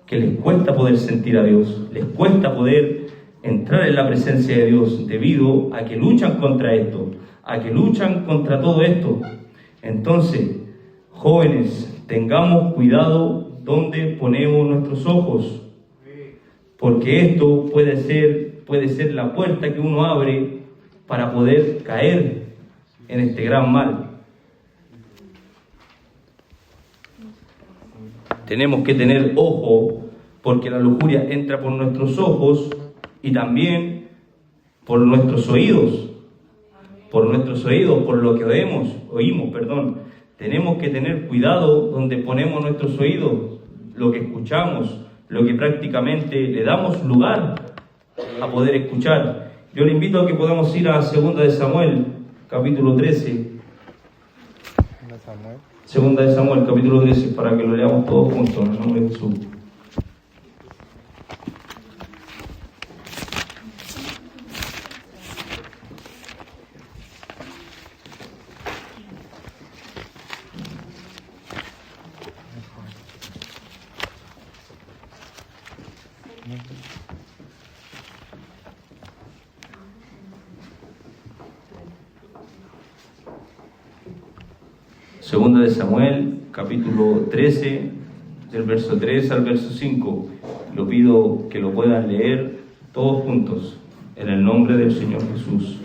que les cuesta poder sentir a Dios, les cuesta poder entrar en la presencia de Dios, debido a que luchan contra esto, a que luchan contra todo esto. Entonces, jóvenes, tengamos cuidado donde ponemos nuestros ojos, porque esto puede ser la puerta que uno abre para poder caer en este gran mal. Tenemos que tener ojo, porque la lujuria entra por nuestros ojos y también por nuestros oídos. Por nuestros oídos, por lo que oímos. Tenemos que tener cuidado donde ponemos nuestros oídos, lo que escuchamos, lo que prácticamente le damos lugar a poder escuchar. Yo le invito a que podamos ir a 2 de Samuel, capítulo 13. 2 de Samuel, capítulo 13, para que lo leamos todos juntos, en el nombre de Jesús. Segunda de Samuel, capítulo 13, del verso 3 al verso 5. Lo pido que lo puedan leer todos juntos, en el nombre del Señor Jesús.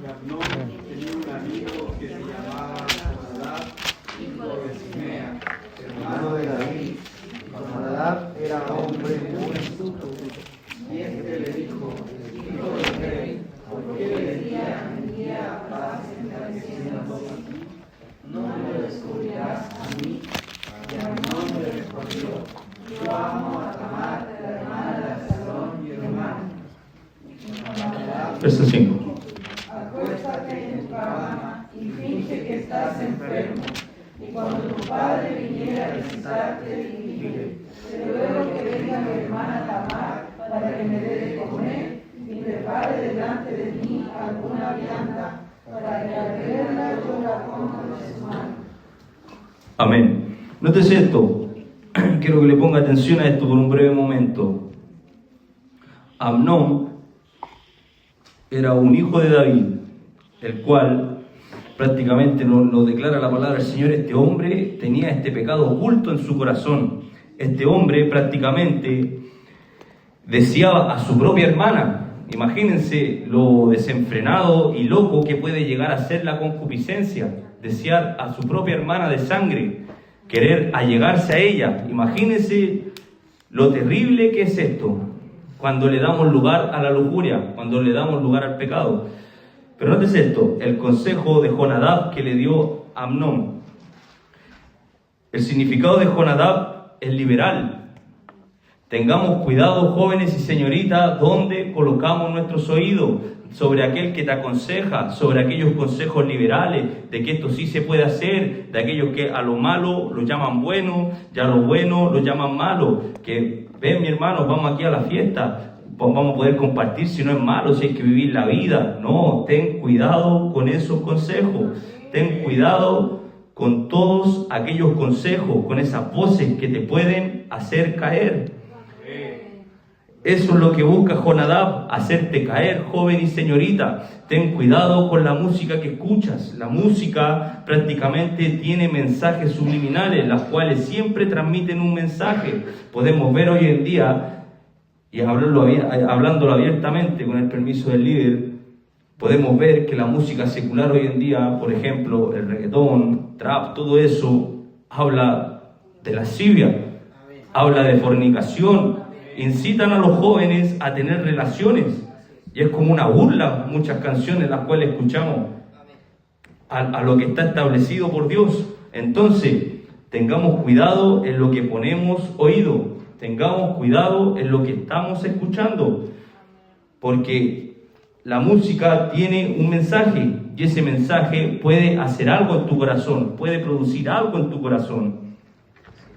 Abnón tenía un amigo que se llamaba Jonadab, hijo de Simea, hermano de David. Jonadab era hombre muy astuto, y este le dijo: hijo del rey, ¿por qué le envía Verso 5. Acuéstate en tu cama y finge que estás enfermo. Y cuando tu padre viniera a visitarte, dile: te ruego que venga mi hermana Tamar para que me dé de comer y prepare delante de mí alguna vianda, para que al verla yo la ponga en sus manos. Amén. Nótese esto. Quiero que le ponga atención a esto por un breve momento. Amnón era un hijo de David, el cual prácticamente nos declara la palabra del Señor. Este hombre tenía este pecado oculto en su corazón. Este hombre prácticamente deseaba a su propia hermana. Imagínense lo desenfrenado y loco que puede llegar a ser la concupiscencia. Desear a su propia hermana de sangre, querer allegarse a ella. Imagínense lo terrible que es esto, cuando le damos lugar a la lujuria, cuando le damos lugar al pecado. Pero nótese esto, el consejo de Jonadab que le dio Amnón. El significado de Jonadab es liberal. Tengamos cuidado, jóvenes y señoritas, donde colocamos nuestros oídos, sobre aquel que te aconseja, sobre aquellos consejos liberales, de que esto sí se puede hacer, de aquellos que a lo malo lo llaman bueno, y a lo bueno lo llaman malo. Que ven, mi hermano, vamos aquí a la fiesta, vamos a poder compartir, si no es malo, si hay que vivir la vida. No, ten cuidado con esos consejos, ten cuidado con todos aquellos consejos, con esas voces que te pueden hacer caer. Eso es lo que busca Jonadab, hacerte caer, joven y señorita. Ten cuidado con la música que escuchas. La música prácticamente tiene mensajes subliminales, las cuales siempre transmiten un mensaje. Podemos ver hoy en día, y hablándolo abiertamente con el permiso del líder, podemos ver que la música secular hoy en día, por ejemplo, el reggaetón, trap, todo eso, habla de lascivia, habla de fornicación. Incitan a los jóvenes a tener relaciones, y es como una burla muchas canciones las cuales escuchamos a lo que está establecido por Dios. Entonces, tengamos cuidado en lo que ponemos oído, tengamos cuidado en lo que estamos escuchando, porque la música tiene un mensaje, y ese mensaje puede hacer algo en tu corazón, puede producir algo en tu corazón.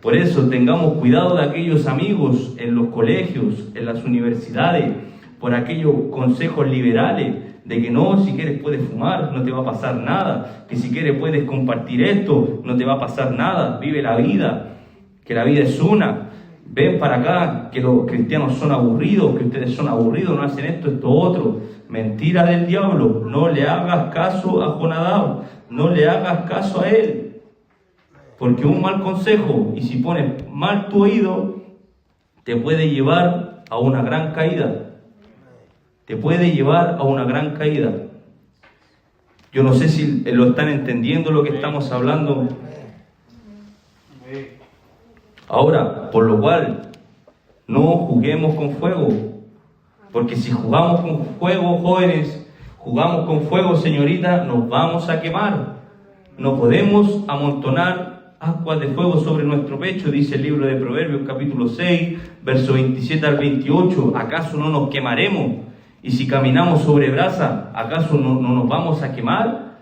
Por eso tengamos cuidado de aquellos amigos en los colegios, en las universidades, por aquellos consejos liberales, de que no, si quieres puedes fumar, no te va a pasar nada, que si quieres puedes compartir esto, no te va a pasar nada, vive la vida, que la vida es una. Ven para acá, que los cristianos son aburridos, que ustedes son aburridos, no hacen esto, esto, otro. Mentira del diablo, no le hagas caso a Jonadab, no le hagas caso a él. Porque un mal consejo, y si pones mal tu oído, te puede llevar a una gran caída. Te puede llevar a una gran caída. Yo no sé si lo están entendiendo lo que estamos hablando. Ahora, por lo cual, no juguemos con fuego. Porque si jugamos con fuego, jóvenes, jugamos con fuego, señoritas, nos vamos a quemar. No podemos amontonar ascuas de fuego sobre nuestro pecho, dice el libro de Proverbios capítulo 6, verso 27 al 28. ¿Acaso no nos quemaremos? Y si caminamos sobre brasa, ¿acaso no nos vamos a quemar?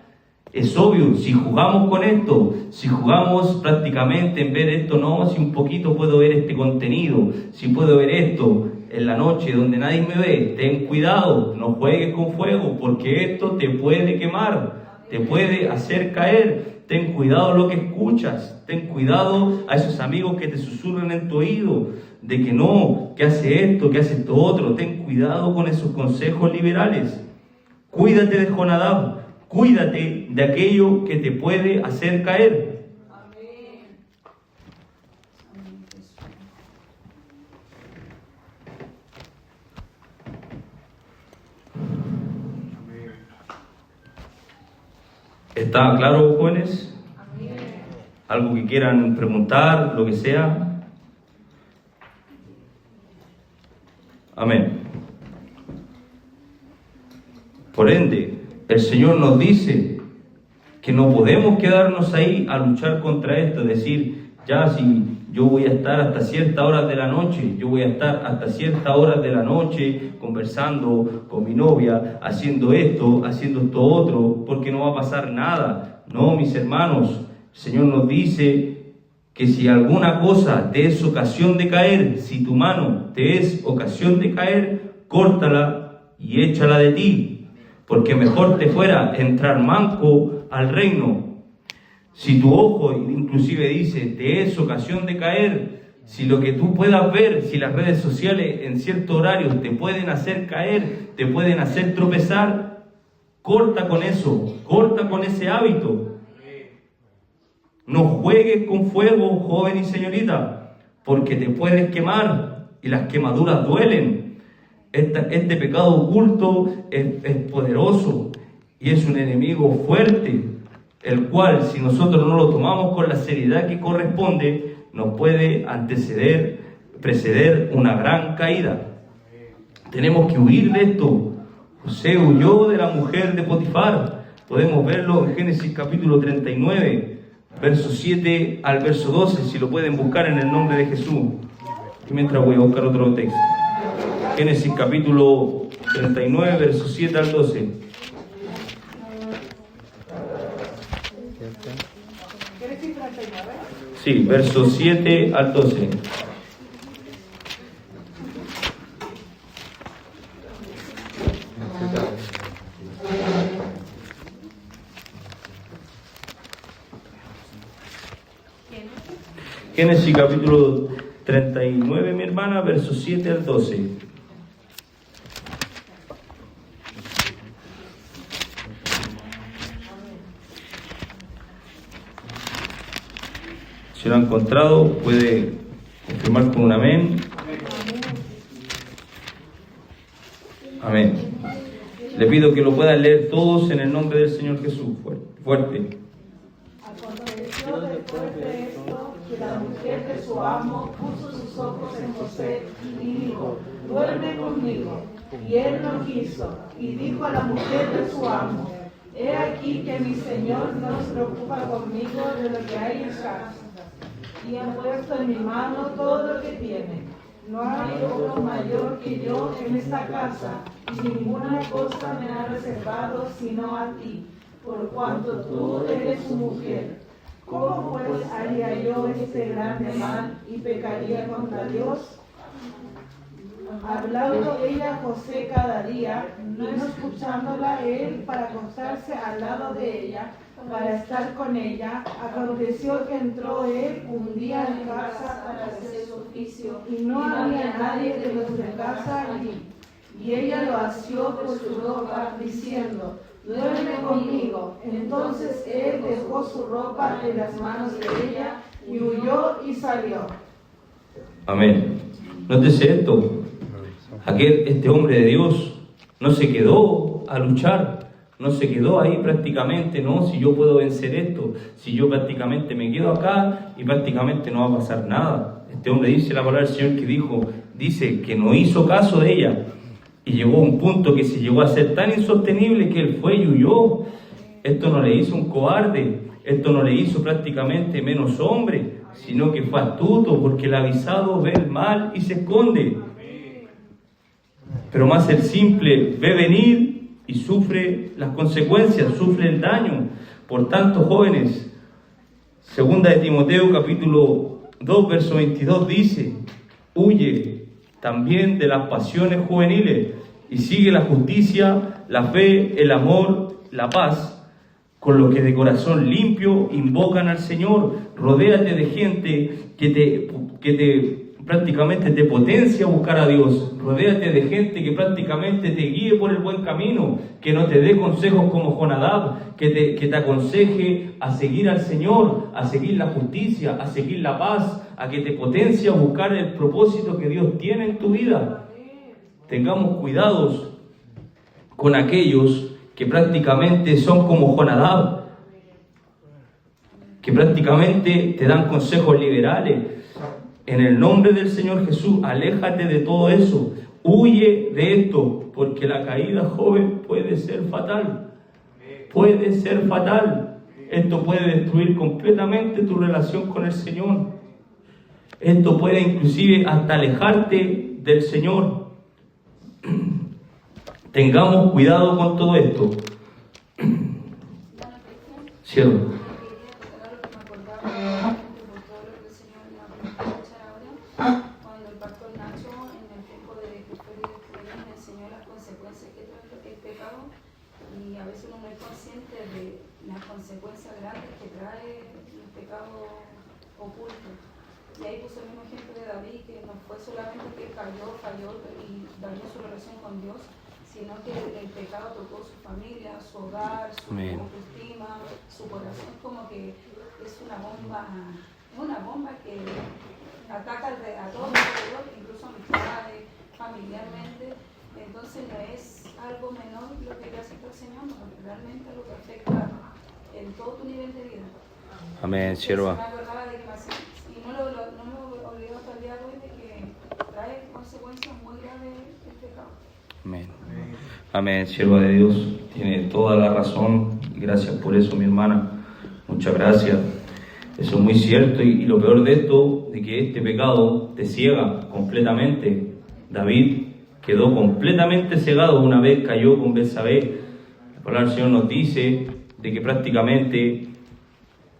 Es obvio, si jugamos con esto, si jugamos prácticamente en ver esto, no, si un poquito puedo ver este contenido, si puedo ver esto en la noche donde nadie me ve, ten cuidado, no juegues con fuego, porque esto te puede quemar, te puede hacer caer. Ten cuidado lo que escuchas, ten cuidado a esos amigos que te susurran en tu oído, de que no, que hace esto, que hace esto otro. Ten cuidado con esos consejos liberales. Cuídate de Jonadab, cuídate de aquello que te puede hacer caer. ¿Está claro, jóvenes? ¿Algo que quieran preguntar, lo que sea? Amén. Por ende, el Señor nos dice que no podemos quedarnos ahí a luchar contra esto, decir, ya si yo voy a estar hasta ciertas horas de la noche, yo voy a estar hasta ciertas horas de la noche conversando con mi novia, haciendo esto otro, porque no va a pasar nada. No, mis hermanos, el Señor nos dice que si alguna cosa te es ocasión de caer, si tu mano te es ocasión de caer, córtala y échala de ti, porque mejor te fuera entrar manco al reino. Si tu ojo, inclusive dice, te es ocasión de caer, si lo que tú puedas ver, si las redes sociales en ciertos horarios te pueden hacer caer, te pueden hacer tropezar, corta con eso, corta con ese hábito. No juegues con fuego, joven y señorita, porque te puedes quemar y las quemaduras duelen. Este pecado oculto es poderoso y es un enemigo fuerte, el cual, si nosotros no lo tomamos con la seriedad que corresponde, nos puede preceder una gran caída. Tenemos que huir de esto. José huyó de la mujer de Potifar. Podemos verlo en Génesis capítulo 39, verso 7 al verso 12, si lo pueden buscar en el nombre de Jesús. Y mientras voy a buscar otro texto. Génesis capítulo 39, verso 7 al 12. Sí, versos 7 al 12. Génesis capítulo 39, mi hermana, versos 7 al 12. Si lo ha encontrado, puede confirmar con un amén. Amén. Le pido que lo puedan leer todos en el nombre del Señor Jesús. Fuerte. Aconteció después de esto que la mujer de su amo puso sus ojos en José y dijo, duerme conmigo. Y él no quiso, y dijo a la mujer de su amo, he aquí que mi Señor no se preocupa conmigo de lo que hay en casa, y ha puesto en mi mano todo lo que tiene. No hay otro mayor que yo en esta casa, y ninguna cosa me ha reservado sino a ti, por cuanto tú eres su mujer. ¿Cómo pues haría yo este grande mal y pecaría contra Dios? Hablando ella a José cada día, no escuchándola él para acostarse al lado de ella, para estar con ella, aconteció que entró él un día en casa para hacer su oficio, y no había nadie de los de casa allí. Y ella lo asió por su ropa, diciendo, duerme conmigo. Entonces él dejó su ropa en las manos de ella, y huyó y salió. Amén. Nótese esto. Este hombre de Dios no se quedó a luchar, no se quedó ahí prácticamente, no, si yo puedo vencer esto, si yo prácticamente me quedo acá y prácticamente no va a pasar nada. Este hombre dice la palabra del Señor que dice que no hizo caso de ella y llegó a un punto que se llegó a ser tan insostenible que él fue y huyó. Esto no le hizo un cobarde, esto no le hizo prácticamente menos hombre, sino que fue astuto, porque el avisado ve el mal y se esconde. Pero más el simple ve venir y sufre las consecuencias, sufre el daño. Por tanto, jóvenes, segunda de Timoteo capítulo 2, verso 22 dice, huye también de las pasiones juveniles y sigue la justicia, la fe, el amor, la paz, con los que de corazón limpio invocan al Señor. Rodéate de gente que prácticamente te potencia a buscar a Dios. Rodéate de gente que prácticamente te guíe por el buen camino, que no te dé consejos como Jonadab, que te aconseje a seguir al Señor, a seguir la justicia, a seguir la paz, a que te potencie a buscar el propósito que Dios tiene en tu vida. Tengamos cuidados con aquellos que prácticamente son como Jonadab, que prácticamente te dan consejos liberales. En el nombre del Señor Jesús, aléjate de todo eso. Huye de esto, porque la caída, joven, puede ser fatal. Puede ser fatal. Esto puede destruir completamente tu relación con el Señor. Esto puede inclusive hasta alejarte del Señor. Tengamos cuidado con todo esto. Cierro. Cuando el pastor Nacho, en el tiempo de Historia de Historia, me enseñó las consecuencias que trae el pecado, y a veces uno no es consciente de las consecuencias grandes que trae el pecado oculto. Y ahí puso el mismo ejemplo de David, que no fue solamente que falló y dañó su relación con Dios, sino que el pecado tocó su familia, su hogar, su autoestima, su corazón. Como que es una bomba que ataca a todos alrededor, incluso amistades, familiarmente. Entonces no es algo menor lo que le acepta el Señor, porque realmente es lo que afecta en todo tu nivel de vida. Amén, sierva. Me acordaba de que y no me olvidó hasta el día de hoy de que trae consecuencias muy graves el pecado. Amén. Amén, sierva de Dios. Tiene toda la razón. Y gracias por eso, mi hermana. Muchas gracias. Eso es muy cierto. Y lo peor de esto, de que este pecado te ciega completamente. David quedó completamente cegado una vez cayó con Betsabé. La palabra del Señor nos dice de que prácticamente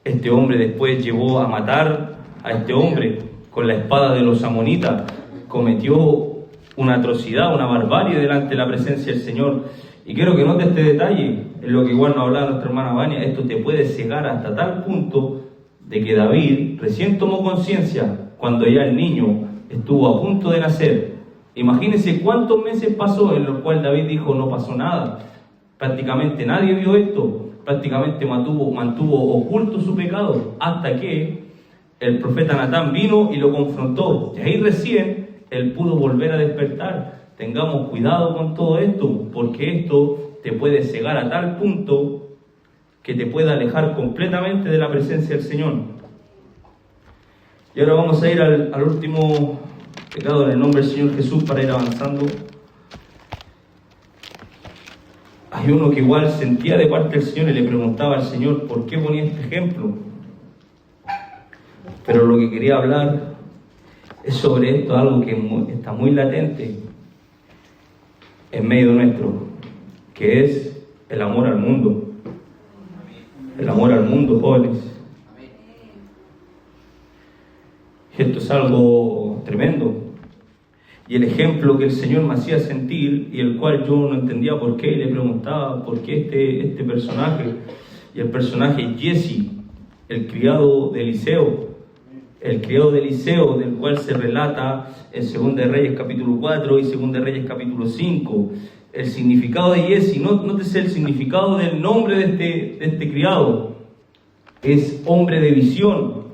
este hombre después llevó a matar a este hombre con la espada de los amonitas. Cometió una atrocidad, una barbarie delante de la presencia del Señor. Y quiero que note este detalle, en lo que igual nos hablaba nuestra hermana Vania. Esto te puede cegar hasta tal punto de que David recién tomó conciencia cuando ya el niño estuvo a punto de nacer. Imagínense cuántos meses pasó en los cuales David dijo no pasó nada. Prácticamente nadie vio esto. Prácticamente mantuvo oculto su pecado hasta que el profeta Natán vino y lo confrontó. Y ahí recién él pudo volver a despertar. Tengamos cuidado con todo esto, porque esto te puede cegar a tal punto que te puede alejar completamente de la presencia del Señor. Y ahora vamos a ir al último pecado en el nombre del Señor Jesús para ir avanzando. Hay uno que igual sentía de parte del Señor y le preguntaba al Señor por qué ponía este ejemplo. Pero lo que quería hablar es sobre esto, algo que está muy latente en medio nuestro, que es el amor al mundo. El amor al mundo, jóvenes. Y esto es algo tremendo. Y el ejemplo que el Señor me hacía sentir, y el cual yo no entendía por qué, y le preguntaba por qué este personaje, y el personaje Jesse, el criado de Eliseo, del cual se relata en 2 de Reyes capítulo 4 y 2 de Reyes capítulo 5. El significado de Jesse, nótese el significado del nombre de este criado, es hombre de visión.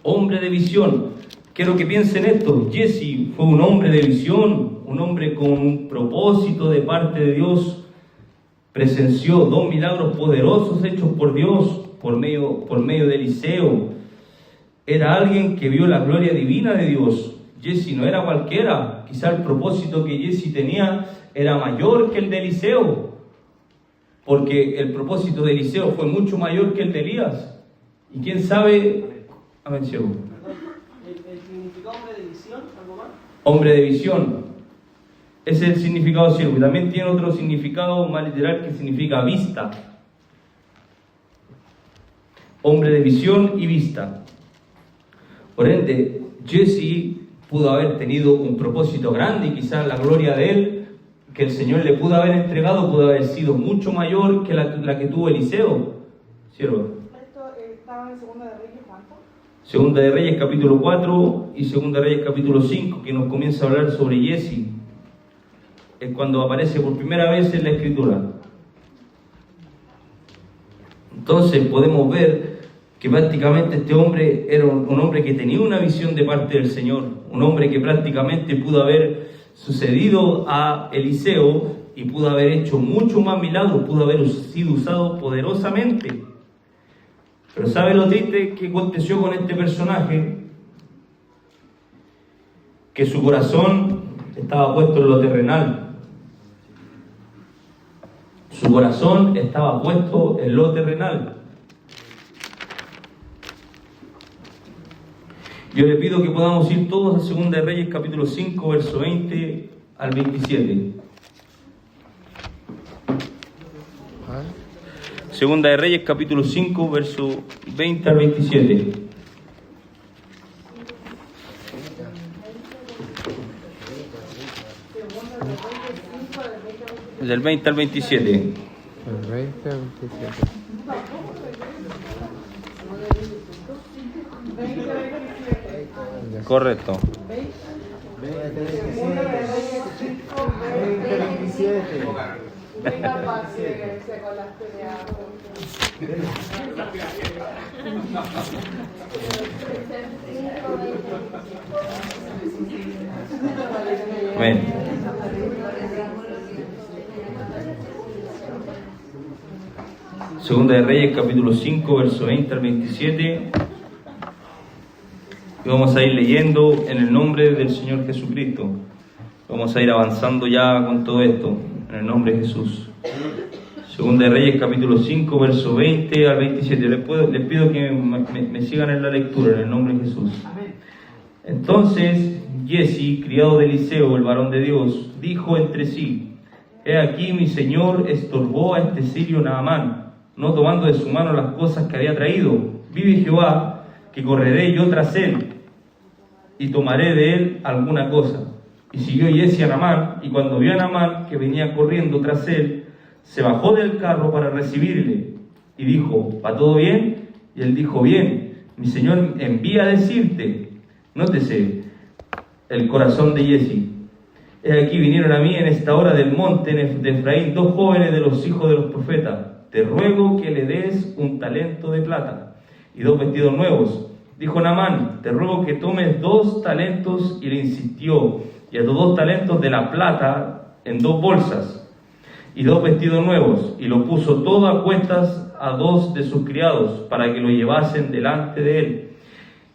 Hombre de visión. Quiero que piensen esto. Jesse fue un hombre de visión, un hombre con un propósito de parte de Dios. Presenció 2 milagros poderosos hechos por Dios por medio de Eliseo. Era alguien que vio la gloria divina de Dios. Jesse no era cualquiera. Quizá el propósito que Jesse tenía era mayor que el de Eliseo, porque el propósito de Eliseo fue mucho mayor que el de Elías. Y quién sabe, amén, ciego. ¿El significado hombre de visión, algo más? Hombre de visión. Ese es el significado ciego. Y también tiene otro significado más literal que significa vista. Hombre de visión y vista. Por ende, Jesse pudo haber tenido un propósito grande y quizás la gloria de él, que el Señor le pudo haber entregado, pudo haber sido mucho mayor que la que tuvo Eliseo. ¿Cierto? Esto estaba en 2 de Reyes, ¿cuánto? 2 de Reyes capítulo 4 y 2 de Reyes capítulo 5, que nos comienza a hablar sobre Jesse. Es cuando aparece por primera vez en la Escritura. Entonces podemos ver que prácticamente este hombre era un hombre que tenía una visión de parte del Señor, un hombre que prácticamente pudo haber sucedido a Eliseo y pudo haber hecho mucho más milagros, pudo haber sido usado poderosamente. Pero ¿sabe lo triste que aconteció con este personaje? Que su corazón estaba puesto en lo terrenal. Su corazón estaba puesto en lo terrenal. Yo le pido que podamos ir todos a Segunda de Reyes, capítulo 5, verso 20 al 27. Segunda de Reyes, capítulo 5, verso 20 al 27. Del 20 al 27. El 20 al 27. Correcto. 27. Venga, paciencia con las peleas. Amén. Segunda de Reyes, capítulo 5, verso 20 al 27. Y vamos a ir leyendo en el nombre del Señor Jesucristo. Vamos a ir avanzando ya con todo esto, en el nombre de Jesús. Segunda de Reyes, capítulo 5, verso 20 al 27. Les pido que me sigan en la lectura, en el nombre de Jesús. Entonces Giezi, criado de Eliseo, el varón de Dios, dijo entre sí: He aquí mi señor estorbó a este sirio Naamán, no tomando de su mano las cosas que había traído. Vive Jehová, que correré yo tras él, y tomaré de él alguna cosa. Y siguió Giezi a Naamán, y cuando vio a Naamán que venía corriendo tras él, se bajó del carro para recibirle, y dijo: ¿Va todo bien? Y él dijo: Bien, mi señor envía a decirte. Nótese el corazón de Giezi. He aquí vinieron a mí en esta hora del monte de Efraín 2 jóvenes de los hijos de los profetas. Te ruego que le des un talento de plata y 2 vestidos nuevos. Dijo Naamán: te ruego que tomes 2 talentos. Y le insistió, y ató 2 talentos de la plata en 2 bolsas y 2 vestidos nuevos, y lo puso todo a cuestas a 2 de sus criados para que lo llevasen delante de él.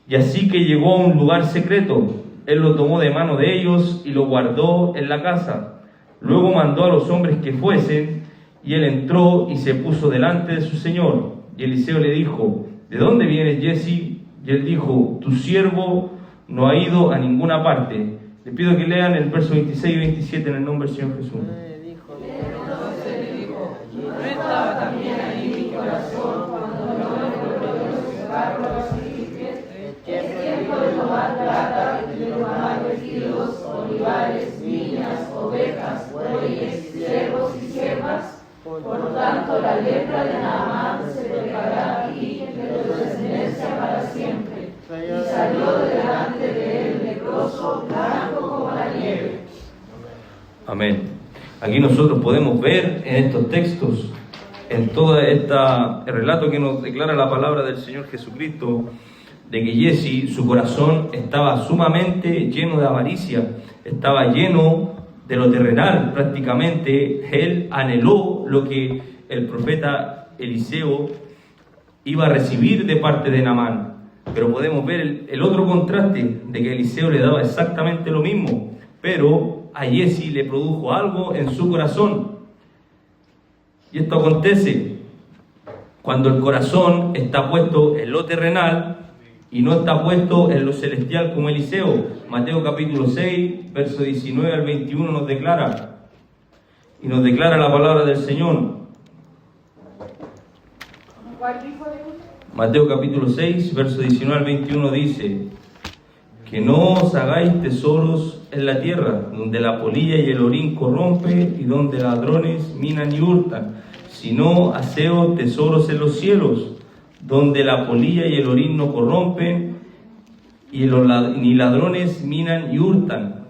Y así que llegó a un lugar secreto, él lo tomó de mano de ellos y lo guardó en la casa. Luego mandó a los hombres que fuesen, y él entró y se puso delante de su señor. Y Eliseo le dijo: ¿de dónde vienes, Giezi? Y él dijo: tu siervo no ha ido a ninguna parte. Les pido que lean el verso 26 y 27 en el nombre del Señor Jesús. Entonces le dijo: ¿no estaba también ahí mi corazón cuando no recorrió los carros y pies? Es tiempo de tomar plata y de tomar vestidos, olivares, viñas, ovejas, bueyes, siervos y siervas. Por tanto, la lepra de Naamán se pegará aquí de tu descendencia para siempre. Y salió delante de él leproso, blanco como la nieve. Amén. Aquí nosotros podemos ver en estos textos, en todo el relato que nos declara la palabra del Señor Jesucristo, de que Giezi, su corazón estaba sumamente lleno de avaricia, estaba lleno de lo terrenal prácticamente. Él anheló lo que el profeta Eliseo iba a recibir de parte de Naamán. Pero podemos ver el otro contraste, de que Eliseo le daba exactamente lo mismo, pero a Giezi le produjo algo en su corazón. Y esto acontece cuando el corazón está puesto en lo terrenal y no está puesto en lo celestial como Eliseo. Mateo capítulo 6, verso 19 al 21 nos declara la palabra del Señor. Mateo capítulo 6, verso 19 al 21 dice: que no os hagáis tesoros en la tierra, donde la polilla y el orín corrompe y donde ladrones minan y hurtan, sino haceos tesoros en los cielos, donde la polilla y el orín no corrompen y ni ladrones minan y hurtan.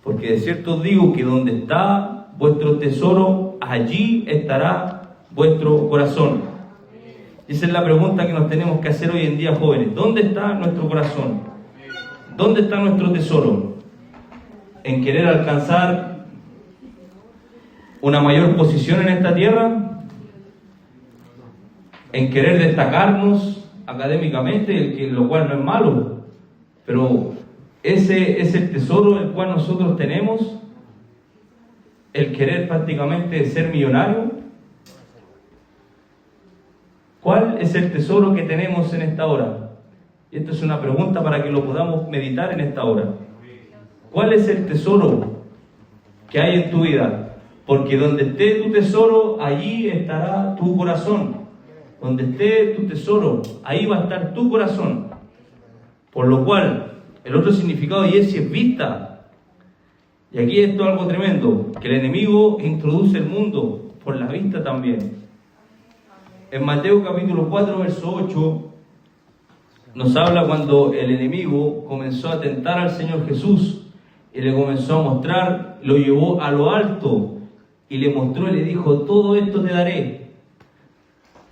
Porque de cierto os digo que donde está vuestro tesoro, allí estará vuestro corazón. Esa es la pregunta que nos tenemos que hacer hoy en día, jóvenes. ¿Dónde está nuestro corazón? ¿Dónde está nuestro tesoro? ¿En querer alcanzar una mayor posición en esta tierra? ¿En querer destacarnos académicamente, lo cual no es malo? Pero ese es el tesoro el cual nosotros tenemos, el querer prácticamente ser millonario. ¿Cuál es el tesoro que tenemos en esta hora? Y esta es una pregunta para que lo podamos meditar en esta hora. ¿Cuál es el tesoro que hay en tu vida? Porque donde esté tu tesoro, allí estará tu corazón. Donde esté tu tesoro, ahí va a estar tu corazón. Por lo cual, el otro significado de Yesi es vista. Y aquí esto es algo tremendo, que el enemigo introduce el mundo por la vista también. En Mateo capítulo 4, verso 8, nos habla cuando el enemigo comenzó a tentar al Señor Jesús y le comenzó a mostrar, lo llevó a lo alto y le mostró y le dijo, todo esto te daré.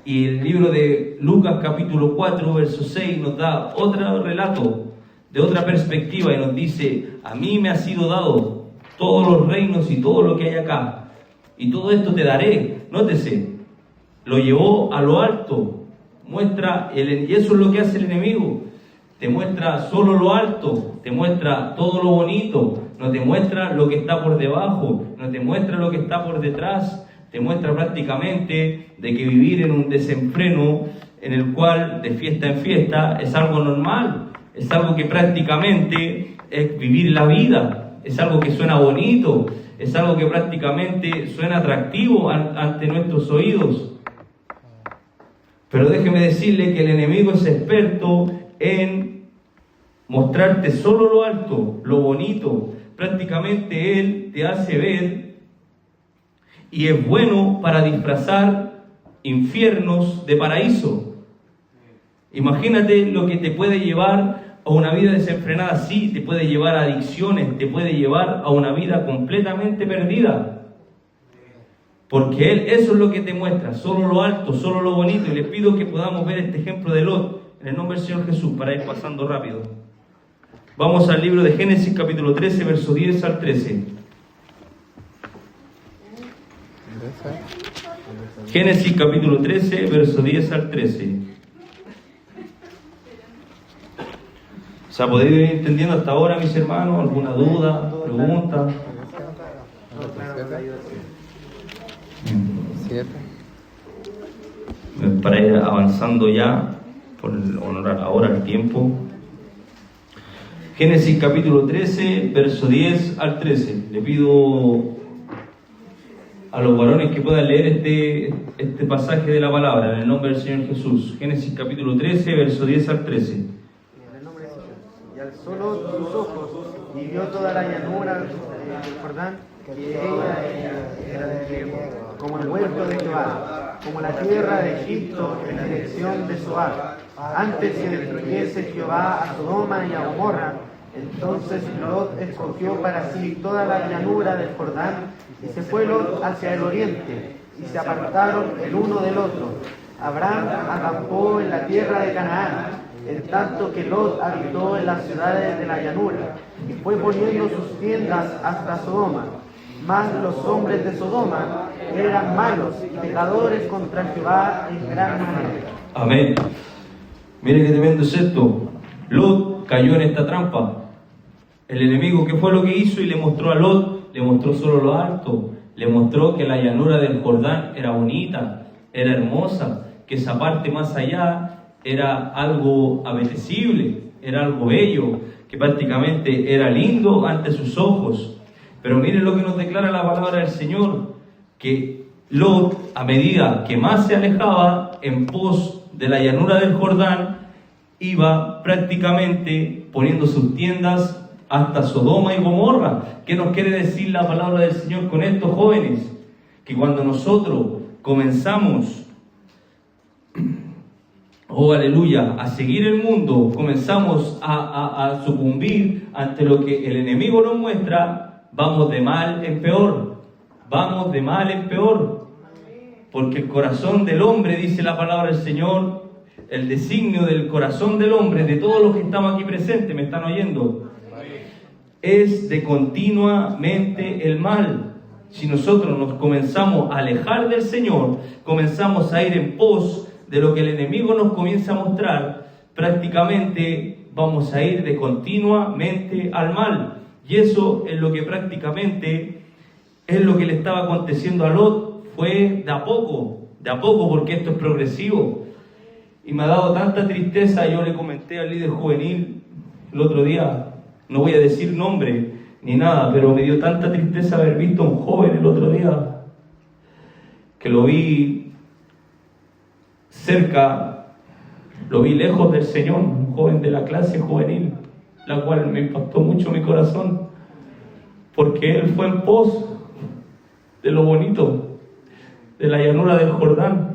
Y el libro de Lucas capítulo 4, verso 6 nos da otro relato de otra perspectiva y nos dice, a mí me ha sido dado todos los reinos y todo lo que hay acá, y todo esto te daré. Nótese, lo llevó a lo alto, muestra, y eso es lo que hace el enemigo, te muestra solo lo alto, te muestra todo lo bonito, no te muestra lo que está por debajo, no te muestra lo que está por detrás, te muestra prácticamente de que vivir en un desenfreno en el cual de fiesta en fiesta es algo normal, es algo que prácticamente es vivir la vida. Es algo que suena bonito, es algo que prácticamente suena atractivo ante nuestros oídos. Pero déjeme decirle que el enemigo es experto en mostrarte solo lo alto, lo bonito. Prácticamente él te hace ver y es bueno para disfrazar infiernos de paraíso. Imagínate lo que te puede llevar a una vida desenfrenada. Sí, te puede llevar a adicciones, te puede llevar a una vida completamente perdida. Porque Él, eso es lo que te muestra, solo lo alto, solo lo bonito. Y les pido que podamos ver este ejemplo de Lot, en el nombre del Señor Jesús, para ir pasando rápido. Vamos al libro de Génesis capítulo 13, versos 10 al 13. Génesis capítulo 13, versos 10 al 13. ¿Se ha podido ir entendiendo hasta ahora, mis hermanos? ¿Alguna duda, pregunta? Para ir avanzando ya, por honorar ahora el tiempo. Génesis capítulo 13, verso 10 al 13. Le pido a los varones que puedan leer este pasaje de la palabra, en el nombre del Señor Jesús. Génesis capítulo 13, verso 10 al 13. Alzó Lot sus ojos y vio toda la llanura del Jordán, que ella era como el huerto de Jehová, como la tierra de Egipto en la dirección de Zoar, antes que destruyese Jehová a Sodoma y a Gomorra. Entonces Lot escogió para sí toda la llanura del Jordán y se fue Lot hacia el oriente, y se apartaron el uno del otro. Abraham acampó en la tierra de Canaán, en tanto que Lot habitó en las ciudades de la llanura, y fue poniendo sus tiendas hasta Sodoma. Mas los hombres de Sodoma eran malos y pecadores contra Jehová en gran manera. Amén. Mire qué tremendo es esto. Lot cayó en esta trampa. El enemigo, ¿qué fue lo que hizo? Y le mostró a Lot, le mostró solo lo alto, le mostró que la llanura del Jordán era bonita, era hermosa, que esa parte más allá era algo apetecible, era algo bello, que prácticamente era lindo ante sus ojos. Pero miren lo que nos declara la palabra del Señor, que Lot, a medida que más se alejaba en pos de la llanura del Jordán, iba prácticamente poniendo sus tiendas hasta Sodoma y Gomorra. ¿Qué nos quiere decir la palabra del Señor con esto, jóvenes? Que cuando nosotros comenzamos aleluya, a seguir el mundo, comenzamos a sucumbir ante lo que el enemigo nos muestra, vamos de mal en peor, vamos de mal en peor, porque el corazón del hombre, dice la palabra del Señor, el designio del corazón del hombre, de todos los que estamos aquí presentes, ¿me están oyendo? Es de continuamente el mal. Si nosotros nos comenzamos a alejar del Señor, comenzamos a ir en pos de lo que el enemigo nos comienza a mostrar, prácticamente vamos a ir de continuamente al mal. Y eso es lo que prácticamente es lo que le estaba aconteciendo a Lot. Fue de a poco, porque esto es progresivo. Y me ha dado tanta tristeza. Yo le comenté al líder juvenil el otro día, no voy a decir nombre ni nada, pero me dio tanta tristeza haber visto a un joven el otro día, que lo vi cerca, lo vi lejos del Señor, un joven de la clase juvenil, la cual me impactó mucho mi corazón, porque él fue en pos de lo bonito, de la llanura del Jordán.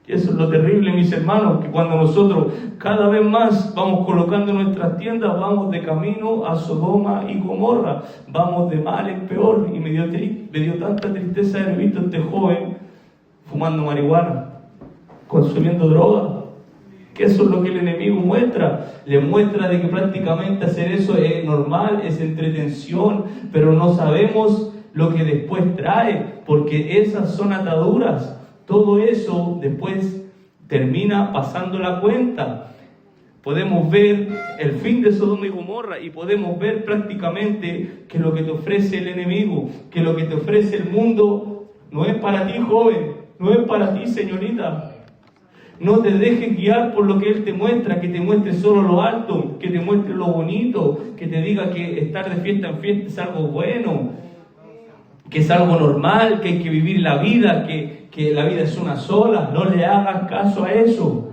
Y eso es lo terrible, mis hermanos, que cuando nosotros cada vez más vamos colocando nuestras tiendas, vamos de camino a Sodoma y Gomorra, vamos de mal en peor. Y me dio tanta tristeza haber visto a este joven fumando marihuana, consumiendo droga, que eso es lo que el enemigo muestra. Le muestra de que prácticamente hacer eso es normal, es entretención, pero no sabemos lo que después trae, porque esas son ataduras. Todo eso después termina pasando la cuenta. Podemos ver el fin de Sodoma y Gomorra y podemos ver prácticamente que lo que te ofrece el enemigo, que lo que te ofrece el mundo no es para ti, joven, no es para ti, señorita. No te dejes guiar por lo que Él te muestra, que te muestre solo lo alto, que te muestre lo bonito, que te diga que estar de fiesta en fiesta es algo bueno, que es algo normal, que hay que vivir la vida, que la vida es una sola. No le hagas caso a eso.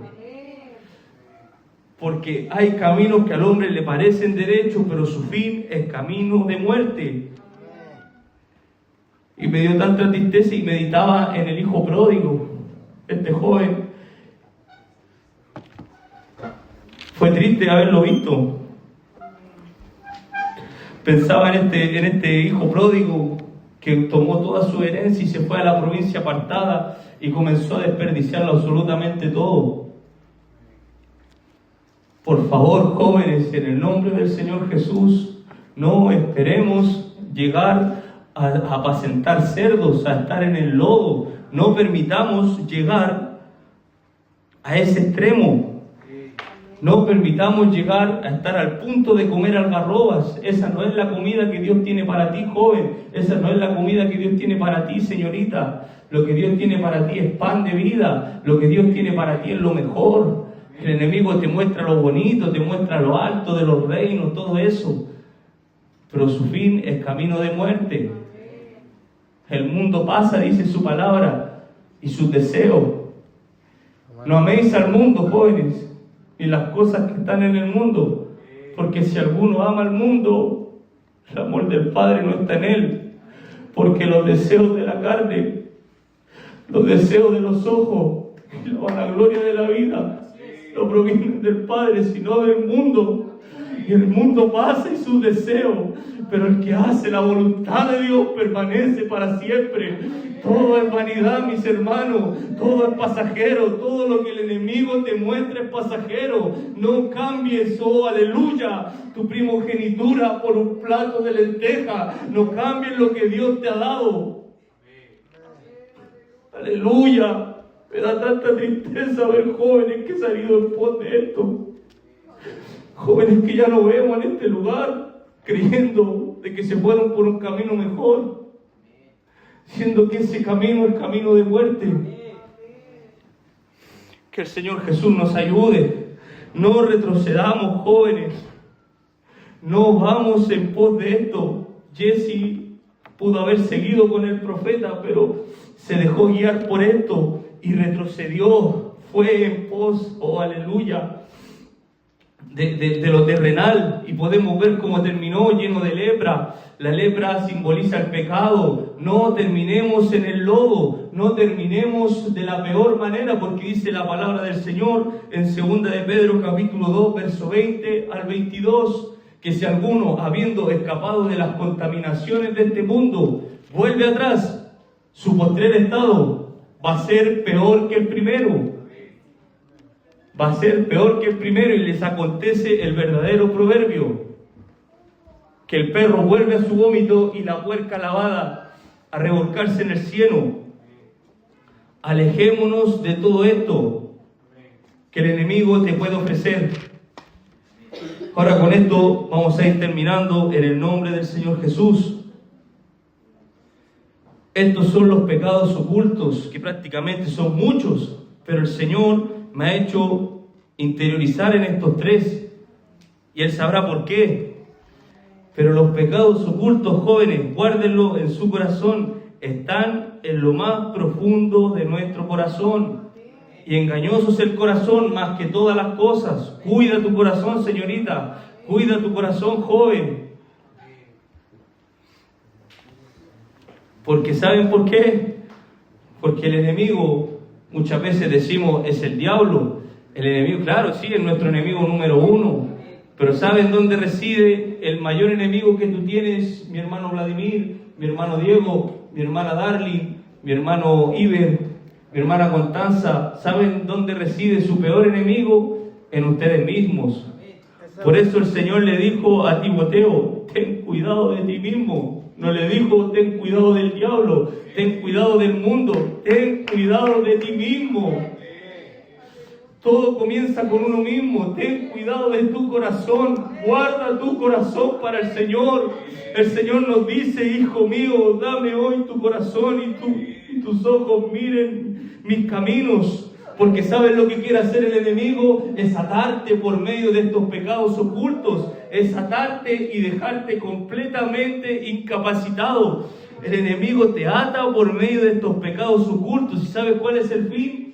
Porque hay caminos que al hombre le parecen derechos, pero su fin es camino de muerte. Y me dio tanta tristeza y meditaba en el hijo pródigo, este joven. Fue triste haberlo visto. Pensaba en este hijo pródigo que tomó toda su herencia y se fue a la provincia apartada y comenzó a desperdiciarlo absolutamente todo. Por favor, jóvenes, en el nombre del Señor Jesús, no esperemos llegar a apacentar cerdos, a estar en el lodo. No permitamos llegar a ese extremo. No permitamos llegar a estar al punto de comer algarrobas. Esa no es la comida que Dios tiene para ti, joven. Esa no es la comida que Dios tiene para ti, señorita. Lo que Dios tiene para ti es pan de vida. Lo que Dios tiene para ti es lo mejor. El enemigo te muestra lo bonito, te muestra lo alto de los reinos, todo eso. Pero su fin es camino de muerte. El mundo pasa, dice su palabra, y sus deseos. No améis al mundo, jóvenes, y las cosas que están en el mundo, porque si alguno ama al mundo, el amor del Padre no está en él, porque los deseos de la carne, los deseos de los ojos y la vanagloria de la vida no provienen del Padre, sino del mundo. Y el mundo pasa y sus deseos, pero el que hace la voluntad de Dios permanece para siempre. Todo es vanidad, mis hermanos, todo es pasajero, todo lo que el enemigo te muestra es pasajero. No cambies, oh aleluya, tu primogenitura por un plato de lenteja. No cambies lo que Dios te ha dado. Aleluya. Me da tanta tristeza ver jóvenes que han salido en pos de esto. Jóvenes que ya no vemos en este lugar, creyendo de que se fueron por un camino mejor, siendo que ese camino es camino de muerte. Que el Señor Jesús nos ayude. No retrocedamos, jóvenes. No vamos en pos de esto. Jesse pudo haber seguido con el profeta, pero se dejó guiar por esto y retrocedió. Fue en pos, oh aleluya, de lo terrenal, y podemos ver cómo terminó lleno de lepra. La lepra simboliza el pecado. No terminemos en el lodo, no terminemos de la peor manera, porque dice la palabra del Señor en 2 de Pedro capítulo 2 verso 20 al 22, que si alguno, habiendo escapado de las contaminaciones de este mundo, vuelve atrás, su postrer estado va a ser peor que el primero. Va a ser peor que el primero, y les acontece el verdadero proverbio, que el perro vuelve a su vómito y la puerca lavada a revolcarse en el cieno. Alejémonos de todo esto que el enemigo te puede ofrecer. Ahora con esto vamos a ir terminando en el nombre del Señor Jesús. Estos son los pecados ocultos, que prácticamente son muchos, pero el Señor me ha hecho interiorizar en estos tres, y Él sabrá por qué. Pero los pecados ocultos, jóvenes, guárdenlo en su corazón, están en lo más profundo de nuestro corazón. Y engañoso es el corazón más que todas las cosas. Cuida tu corazón, señorita. Cuida tu corazón, joven. Porque ¿saben por qué? Porque el enemigo, muchas veces decimos, es el diablo. El enemigo, claro, sí, es nuestro enemigo número uno. Pero ¿saben dónde reside el mayor enemigo que tú tienes, mi hermano Vladimir, mi hermano Diego, mi hermana Darling, mi hermano Iber, mi hermana Constanza? ¿Saben dónde reside su peor enemigo? En ustedes mismos. Por eso el Señor le dijo a Timoteo, ten cuidado de ti mismo. No le dijo, ten cuidado del diablo, ten cuidado del mundo, ten cuidado de ti mismo. Todo comienza con uno mismo. Ten cuidado de tu corazón. Guarda tu corazón para el Señor. El Señor nos dice, hijo mío, dame hoy tu corazón y tus ojos miren mis caminos. Porque ¿sabes lo que quiere hacer el enemigo? Es atarte por medio de estos pecados ocultos. Es atarte y dejarte completamente incapacitado. El enemigo te ata por medio de estos pecados ocultos. ¿Y sabes cuál es el fin?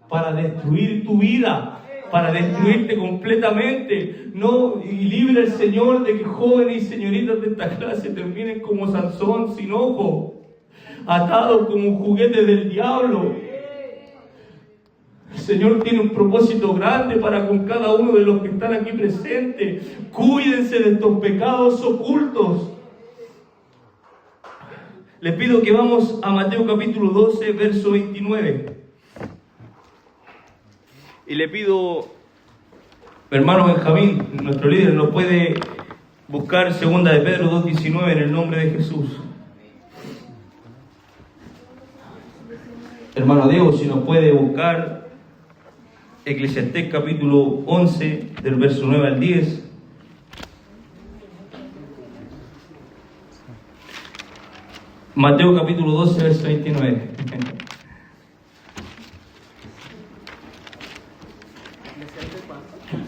Para destruir tu vida, para destruirte completamente. No, y libre el Señor de que jóvenes y señoritas de esta clase terminen como Sansón, sin ojo, atados como un juguete del diablo. El Señor tiene un propósito grande para con cada uno de los que están aquí presentes. Cuídense de estos pecados ocultos. Les pido que vamos a Mateo capítulo 12, verso 29. Y le pido, hermano Benjamín, nuestro líder, nos puede buscar 2 de Pedro 2:19 en el nombre de Jesús. Hermano Diego, si nos puede buscar Eclesiastés capítulo 11, del verso 9 al 10. Mateo capítulo 12, verso 29.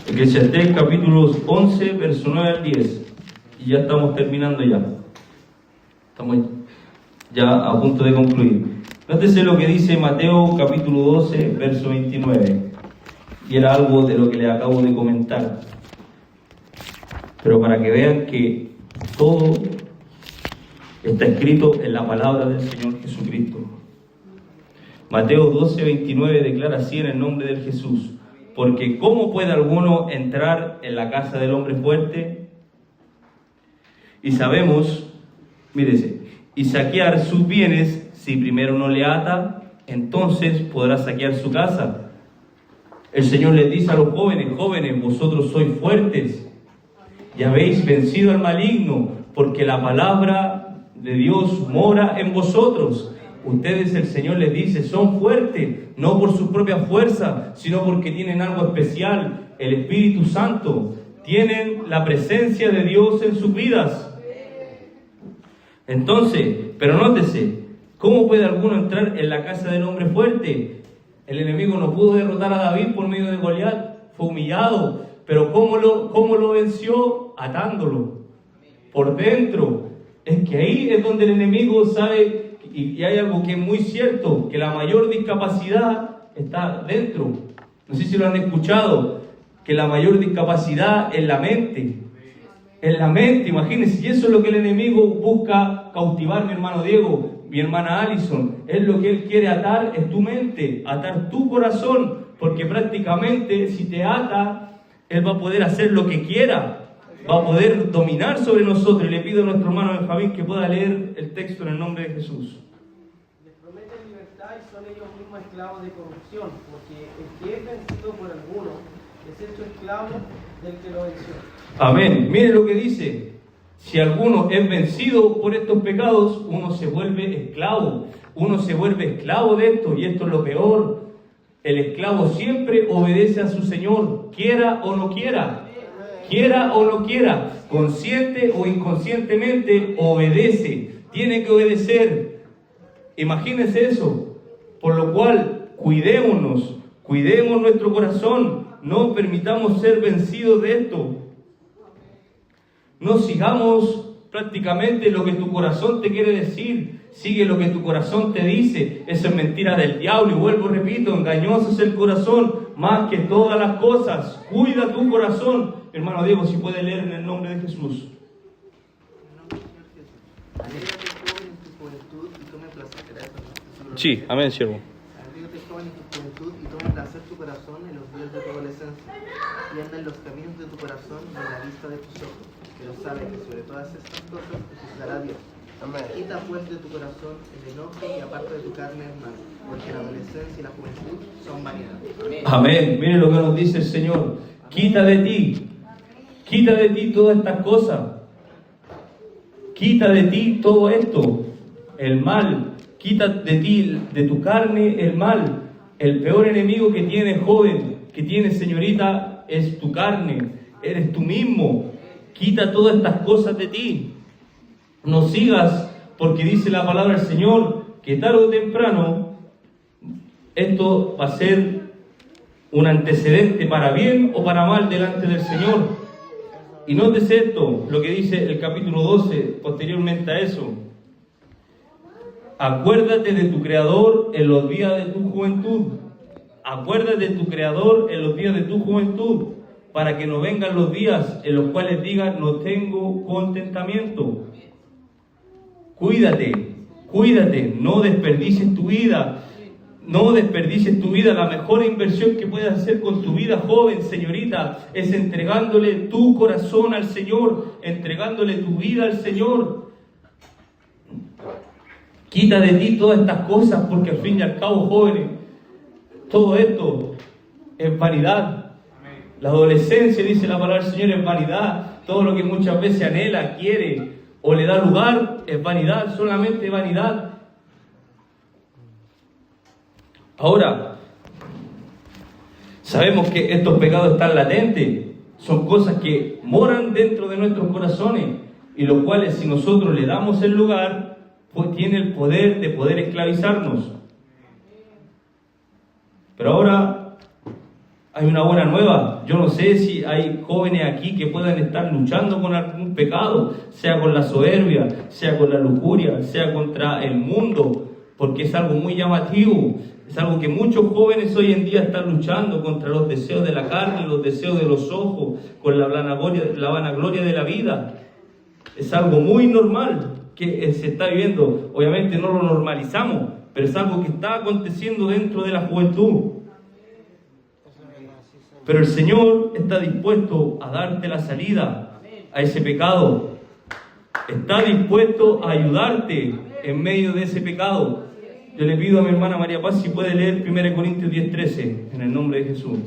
Eclesiastés capítulo 11, verso 9 al 10. Y ya estamos terminando ya. Estamos ya a punto de concluir. Nótese lo que dice Mateo capítulo 12, verso 29. Y era algo de lo que les acabo de comentar. Pero para que vean que todo está escrito en la palabra del Señor Jesucristo. Mateo 12, 29 declara así en el nombre de Jesús. Porque ¿cómo puede alguno entrar en la casa del hombre fuerte? Y sabemos, mírese, y saquear sus bienes, si primero no le ata, entonces podrá saquear su casa. El Señor les dice a los jóvenes, jóvenes, vosotros sois fuertes y habéis vencido al maligno, porque la palabra de Dios mora en vosotros. Ustedes, el Señor les dice, son fuertes, no por su propia fuerza, sino porque tienen algo especial, el Espíritu Santo. Tienen la presencia de Dios en sus vidas. Entonces, pero nótese, ¿cómo puede alguno entrar en la casa del hombre fuerte? El enemigo no pudo derrotar a David por medio de Goliat, fue humillado, pero ¿cómo lo venció? Atándolo por dentro. Es que ahí es donde el enemigo sabe, y hay algo que es muy cierto, que la mayor discapacidad está dentro. No sé si lo han escuchado, que la mayor discapacidad es la mente. En la mente, imagínense, y eso es lo que el enemigo busca cautivar, mi hermano Diego, mi hermana Alison. Es lo que él quiere atar, es tu mente, atar tu corazón, porque prácticamente si te ata, él va a poder hacer lo que quiera, va a poder dominar sobre nosotros. Y le pido a nuestro hermano Benjamín que pueda leer el texto en el nombre de Jesús. Les prometen libertad y son ellos mismos esclavos de corrupción, porque el que es vencido por alguno es hecho esclavo del que lo venció. Amén. Miren lo que dice. Si alguno es vencido por estos pecados, uno se vuelve esclavo. Uno se vuelve esclavo de esto, y esto es lo peor. El esclavo siempre obedece a su Señor, quiera o no quiera. Quiera o no quiera, consciente o inconscientemente, obedece. Tiene que obedecer. Imagínense eso. Por lo cual, cuidémonos Cuidemos nuestro corazón, no permitamos ser vencidos de esto. No sigamos prácticamente lo que tu corazón te quiere decir. Sigue lo que tu corazón te dice. Eso es mentira del diablo. Y vuelvo, repito, engañoso es el corazón más que todas las cosas. Cuida tu corazón. Hermano Diego, si puede leer en el nombre de Jesús. Sí, amén, siervo. Alégrate, joven, en tu juventud y toma placer tu corazón en los días de tu adolescencia. Y anda en los caminos de tu corazón y en la vista de tus ojos. Pero sabe que sobre todas estas cosas te juzgará Dios. Quita pues de tu corazón el enojo y aparte de tu carne el mal, porque la adolescencia y la juventud son vanidad. Amén. Miren lo que nos dice el Señor. Quita de ti todas estas cosas. Quita de ti todo esto, el mal. Quita de ti, de tu carne, el mal. El peor enemigo que tienes, joven, que tienes, señorita, es tu carne. Eres tú mismo. Quita todas estas cosas de ti. No sigas, porque dice la palabra del Señor, que tarde o temprano esto va a ser un antecedente para bien o para mal delante del Señor. Y nótese esto, lo que dice el capítulo 12, posteriormente a eso. Acuérdate de tu Creador en los días de tu juventud. Acuérdate de tu Creador en los días de tu juventud, para que no vengan los días en los cuales digas, no tengo contentamiento. Cuídate, no desperdicies tu vida. No desperdicies tu vida. La mejor inversión que puedes hacer con tu vida, joven, señorita, es entregándole tu corazón al Señor, entregándole tu vida al Señor. Quita de ti todas estas cosas, porque al fin y al cabo, jóvenes, todo esto es vanidad. La adolescencia, dice la palabra del Señor, es vanidad. Todo lo que muchas veces anhela, quiere o le da lugar es vanidad, solamente vanidad. Ahora, sabemos que estos pecados están latentes, son cosas que moran dentro de nuestros corazones y los cuales, si nosotros le damos el lugar, pues tiene el poder de poder esclavizarnos. Pero ahora hay una buena nueva. Yo no sé si hay jóvenes aquí que puedan estar luchando con algún pecado, sea con la soberbia, sea con la lujuria, sea contra el mundo, porque es algo muy llamativo. Es algo que muchos jóvenes hoy en día están luchando contra los deseos de la carne, los deseos de los ojos, con la vanagloria de la vida. Es algo muy normal que se está viviendo. Obviamente no lo normalizamos, pero es algo que está aconteciendo dentro de la juventud. Pero el Señor está dispuesto a darte la salida a ese pecado. Está dispuesto a ayudarte en medio de ese pecado. Yo le pido a mi hermana María Paz si puede leer 1 Corintios 10:13 en el nombre de Jesús.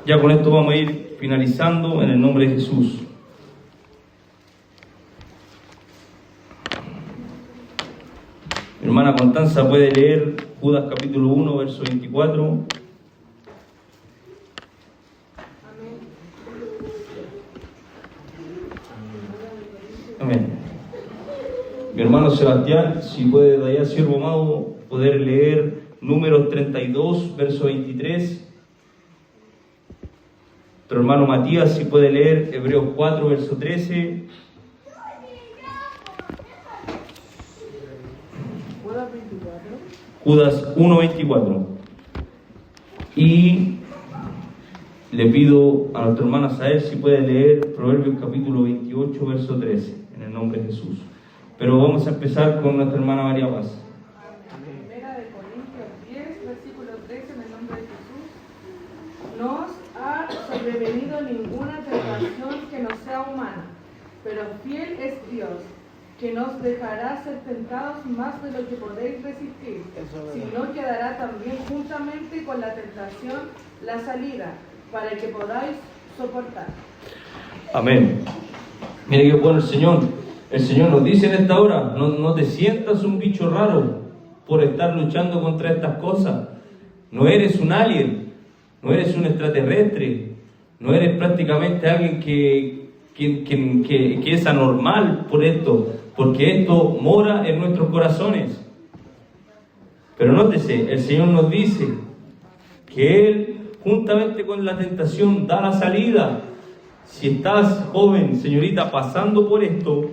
Ya con esto vamos a ir finalizando en el nombre de Jesús. Mi hermana Constanza puede leer Judas capítulo 1, verso 24. Amén. Mi hermano Sebastián, si puede de allá, siervo amado, poder leer Números 32, verso 23. Nuestro hermano Matías, si puede leer Hebreos 4, verso 13. Judas 1, 24. Y le pido a nuestra hermana Sael si puede leer Proverbios capítulo 28, verso 13, en el nombre de Jesús. Pero vamos a empezar con nuestra hermana María Paz. Primera de Corintios 10, versículo 13, en el nombre de Jesús. No os ha sobrevenido ninguna tentación que no sea humana, pero fiel es Dios, que nos dejará ser tentados más de lo que podéis resistir, sino que dará también juntamente con la tentación la salida, para que podáis soportar. Amén. Mire qué bueno el Señor. El Señor nos dice en esta hora, no te sientas un bicho raro por estar luchando contra estas cosas. No eres un alien, no eres un extraterrestre, no eres prácticamente alguien que es anormal por esto, porque esto mora en nuestros corazones. Pero nótese, el Señor nos dice que Él, juntamente con la tentación, da la salida. Si estás, joven, señorita, pasando por esto,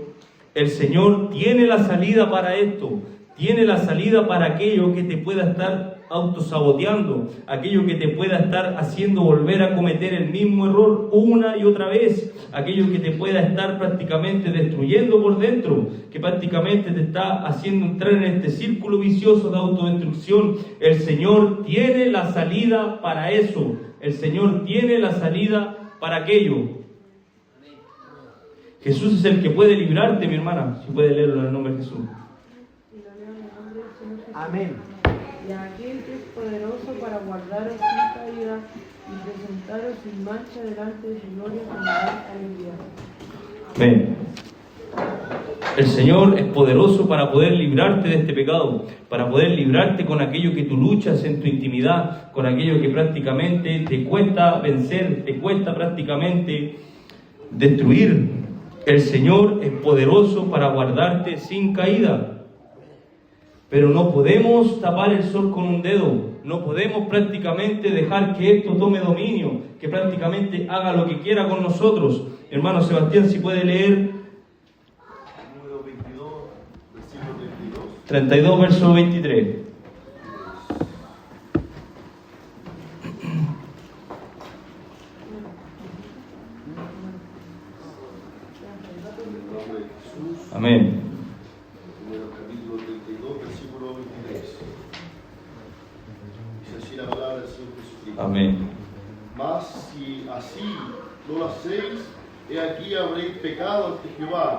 el Señor tiene la salida para esto. Tiene la salida para aquello que te pueda estar autosaboteando, aquello que te pueda estar haciendo volver a cometer el mismo error una y otra vez, aquello que te pueda estar prácticamente destruyendo por dentro, que prácticamente te está haciendo entrar en este círculo vicioso de autodestrucción. El Señor tiene la salida para eso. El Señor tiene la salida para aquello. Jesús es el que puede librarte, mi hermana, si puede leerlo en el nombre de Jesús. Amén. Y aquel que es poderoso para guardaros sin caída y presentaros sin mancha delante de su gloria con gran alegría. Amén. El Señor es poderoso para poder librarte de este pecado, para poder librarte con aquello que tú luchas en tu intimidad, con aquello que prácticamente te cuesta vencer, te cuesta prácticamente destruir. El Señor es poderoso para guardarte sin caída. Pero no podemos tapar el sol con un dedo, no podemos prácticamente dejar que esto tome dominio, que prácticamente haga lo que quiera con nosotros. Hermano Sebastián, si puede leer número 22, versículo 32. 32, verso 23. Amén. Número capítulo 32, versículo 23. Dice así la palabra del Señor Jesucristo. Amén. Mas si así no lo hacéis, he aquí habréis pecado ante Jehová,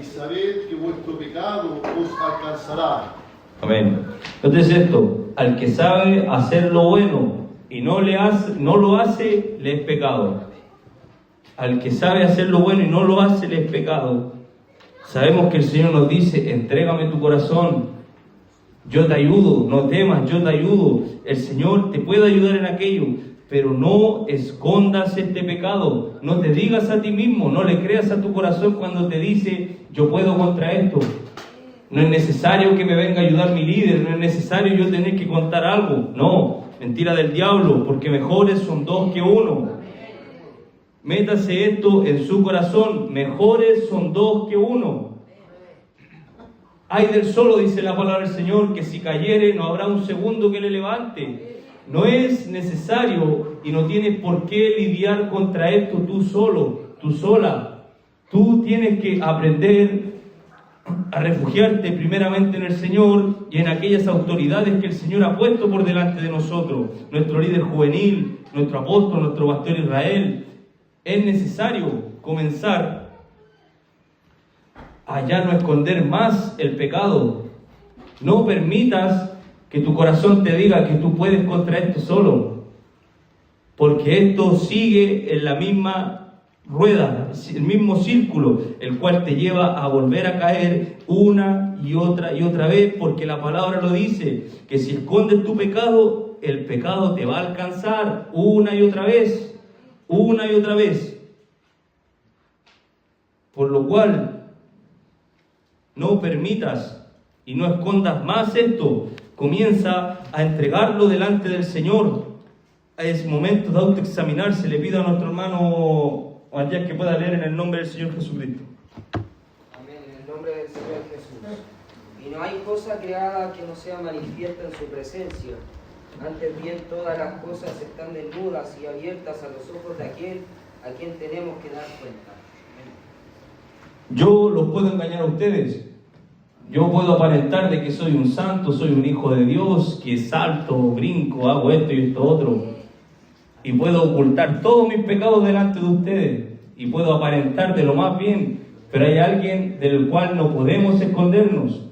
y sabed que vuestro pecado os alcanzará. Amén. Entonces esto, al que sabe hacer lo bueno y no lo hace, le es pecado. Al que sabe hacer lo bueno y no lo hace, le es pecado. Sabemos que el Señor nos dice, entrégame tu corazón, yo te ayudo, no temas, yo te ayudo. El Señor te puede ayudar en aquello, pero no escondas este pecado. No te digas a ti mismo, no le creas a tu corazón cuando te dice, yo puedo contra esto. No es necesario que me venga a ayudar mi líder, no es necesario yo tener que contar algo. No, mentira del diablo, porque mejores son dos que uno. Métase esto en su corazón, mejores son dos que uno. Ay del solo, dice la palabra del Señor, que si cayere no habrá un segundo que le levante. No es necesario y no tienes por qué lidiar contra esto tú solo, tú sola. Tú tienes que aprender a refugiarte primeramente en el Señor y en aquellas autoridades que el Señor ha puesto por delante de nosotros. Nuestro líder juvenil, nuestro apóstol, nuestro pastor Israel. Es necesario comenzar a ya no esconder más el pecado. No permitas que tu corazón te diga que tú puedes contra esto solo, porque esto sigue en la misma rueda, el mismo círculo, el cual te lleva a volver a caer una y otra vez, porque la palabra lo dice, que si escondes tu pecado, el pecado te va a alcanzar una y otra vez. Una y otra vez. Por lo cual, no permitas y no escondas más esto. Comienza a entregarlo delante del Señor. Es momento de autoexaminarse. Le pido a nuestro hermano Matías que pueda leer en el nombre del Señor Jesucristo. Amén, en el nombre del Señor Jesús. Y no hay cosa creada que no sea manifiesta en su presencia. Antes bien, todas las cosas están desnudas y abiertas a los ojos de aquel a quien tenemos que dar cuenta. Yo los puedo engañar a ustedes. Yo puedo aparentar de que soy un santo, soy un hijo de Dios, que salto, brinco, hago esto y esto otro. Y puedo ocultar todos mis pecados delante de ustedes. Y puedo aparentar de lo más bien. Pero hay alguien del cual no podemos escondernos.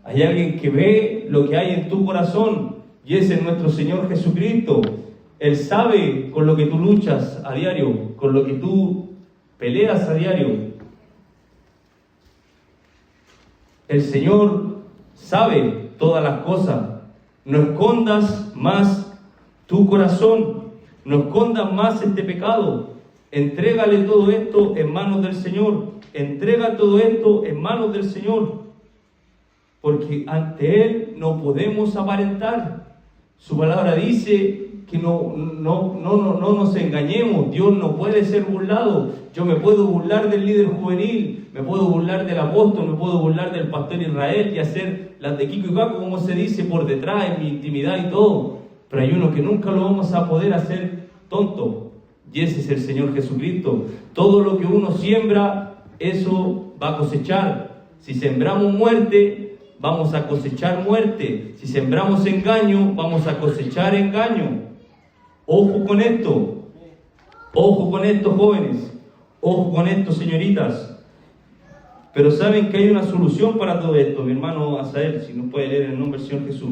Hay alguien que ve lo que hay en tu corazón. Y ese es nuestro Señor Jesucristo. Él sabe con lo que tú luchas a diario, con lo que tú peleas a diario. El Señor sabe todas las cosas. No escondas más tu corazón. No escondas más este pecado. Entrégale todo esto en manos del Señor. Entrega todo esto en manos del Señor. porque ante Él no podemos aparentar. Su palabra dice que no nos engañemos. Dios no puede ser burlado. Yo me puedo burlar del líder juvenil, me puedo burlar del apóstol, me puedo burlar del pastor Israel y hacer las de Kiko y Caco, como se dice, por detrás, en mi intimidad y todo. Pero hay uno que nunca lo vamos a poder hacer tonto, y ese es el Señor Jesucristo. Todo lo que uno siembra, eso va a cosechar. Si sembramos muerte, vamos a cosechar muerte. Si sembramos engaño, vamos a cosechar engaño. Ojo con esto. Ojo con esto, jóvenes. Ojo con esto, señoritas. Pero saben que hay una solución para todo esto. Mi hermano Azael, si nos puede leer en el nombre del Señor Jesús.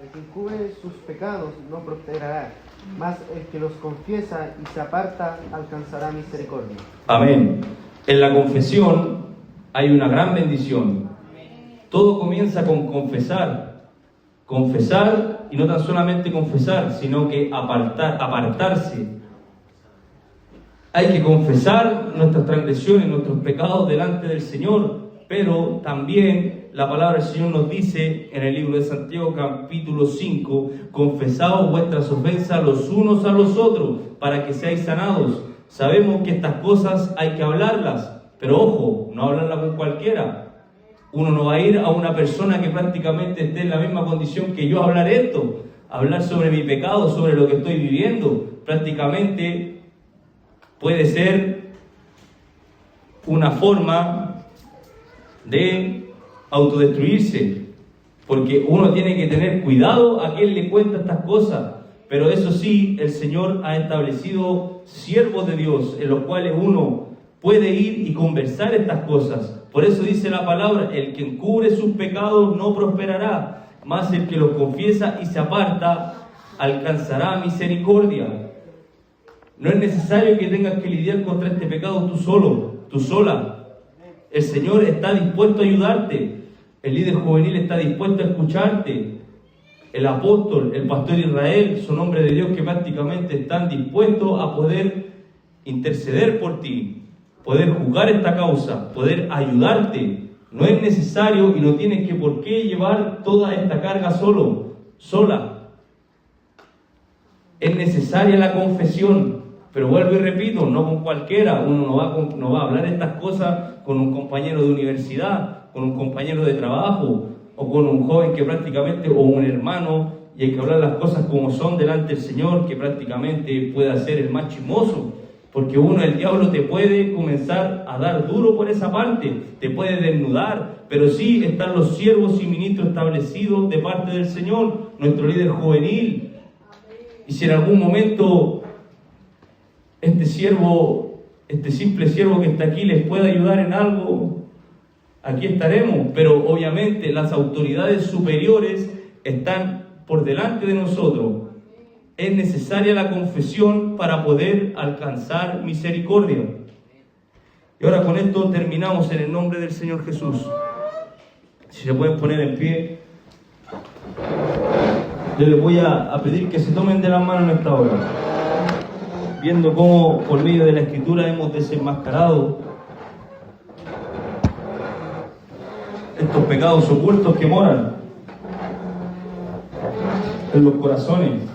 El que encubre sus pecados no prosperará, mas el que los confiesa y se aparta alcanzará misericordia. Amén. En la confesión hay una gran bendición. Todo comienza con confesar. Confesar, y no tan solamente confesar, sino que apartarse. Hay que confesar nuestras transgresiones, nuestros pecados delante del Señor, pero también la palabra del Señor nos dice en el libro de Santiago capítulo 5, confesaos vuestras ofensas los unos a los otros para que seáis sanados. Sabemos que estas cosas hay que hablarlas, pero ojo, no hablarlas con cualquiera. Uno no va a ir a una persona que prácticamente esté en la misma condición que yo a hablar esto, hablar sobre mi pecado, sobre lo que estoy viviendo. Prácticamente puede ser una forma de autodestruirse, porque uno tiene que tener cuidado a quién le cuenta estas cosas. Pero eso sí, el Señor ha establecido siervos de Dios en los cuales uno puede ir y conversar estas cosas. Por eso dice la palabra, el que encubre sus pecados no prosperará, mas el que los confiesa y se aparta alcanzará misericordia. No es necesario que tengas que lidiar contra este pecado tú solo, tú sola. El Señor está dispuesto a ayudarte. El líder juvenil está dispuesto a escucharte. El apóstol, el pastor Israel, son hombres de Dios que prácticamente están dispuestos a poder interceder por ti, poder jugar esta causa, poder ayudarte. No es necesario y no tienes que por qué llevar toda esta carga sola. Es necesaria la confesión, pero vuelvo y repito, no con cualquiera. Uno no va a hablar estas cosas con un compañero de universidad, con un compañero de trabajo, o con un joven que prácticamente, o un hermano, y hay que hablar las cosas como son delante del Señor, que prácticamente pueda ser el más chismoso, porque el diablo te puede comenzar a dar duro por esa parte, te puede desnudar, pero sí están los siervos y ministros establecidos de parte del Señor, nuestro líder juvenil. Y si en algún momento este simple siervo que está aquí les puede ayudar en algo, aquí estaremos. Pero obviamente las autoridades superiores están por delante de nosotros. Es necesaria la confesión para poder alcanzar misericordia. Y ahora con esto terminamos en el nombre del Señor Jesús. Si se pueden poner en pie, yo les voy a pedir que se tomen de la mano en esta hora, viendo cómo por medio de la Escritura hemos desenmascarado estos pecados ocultos que moran en los corazones.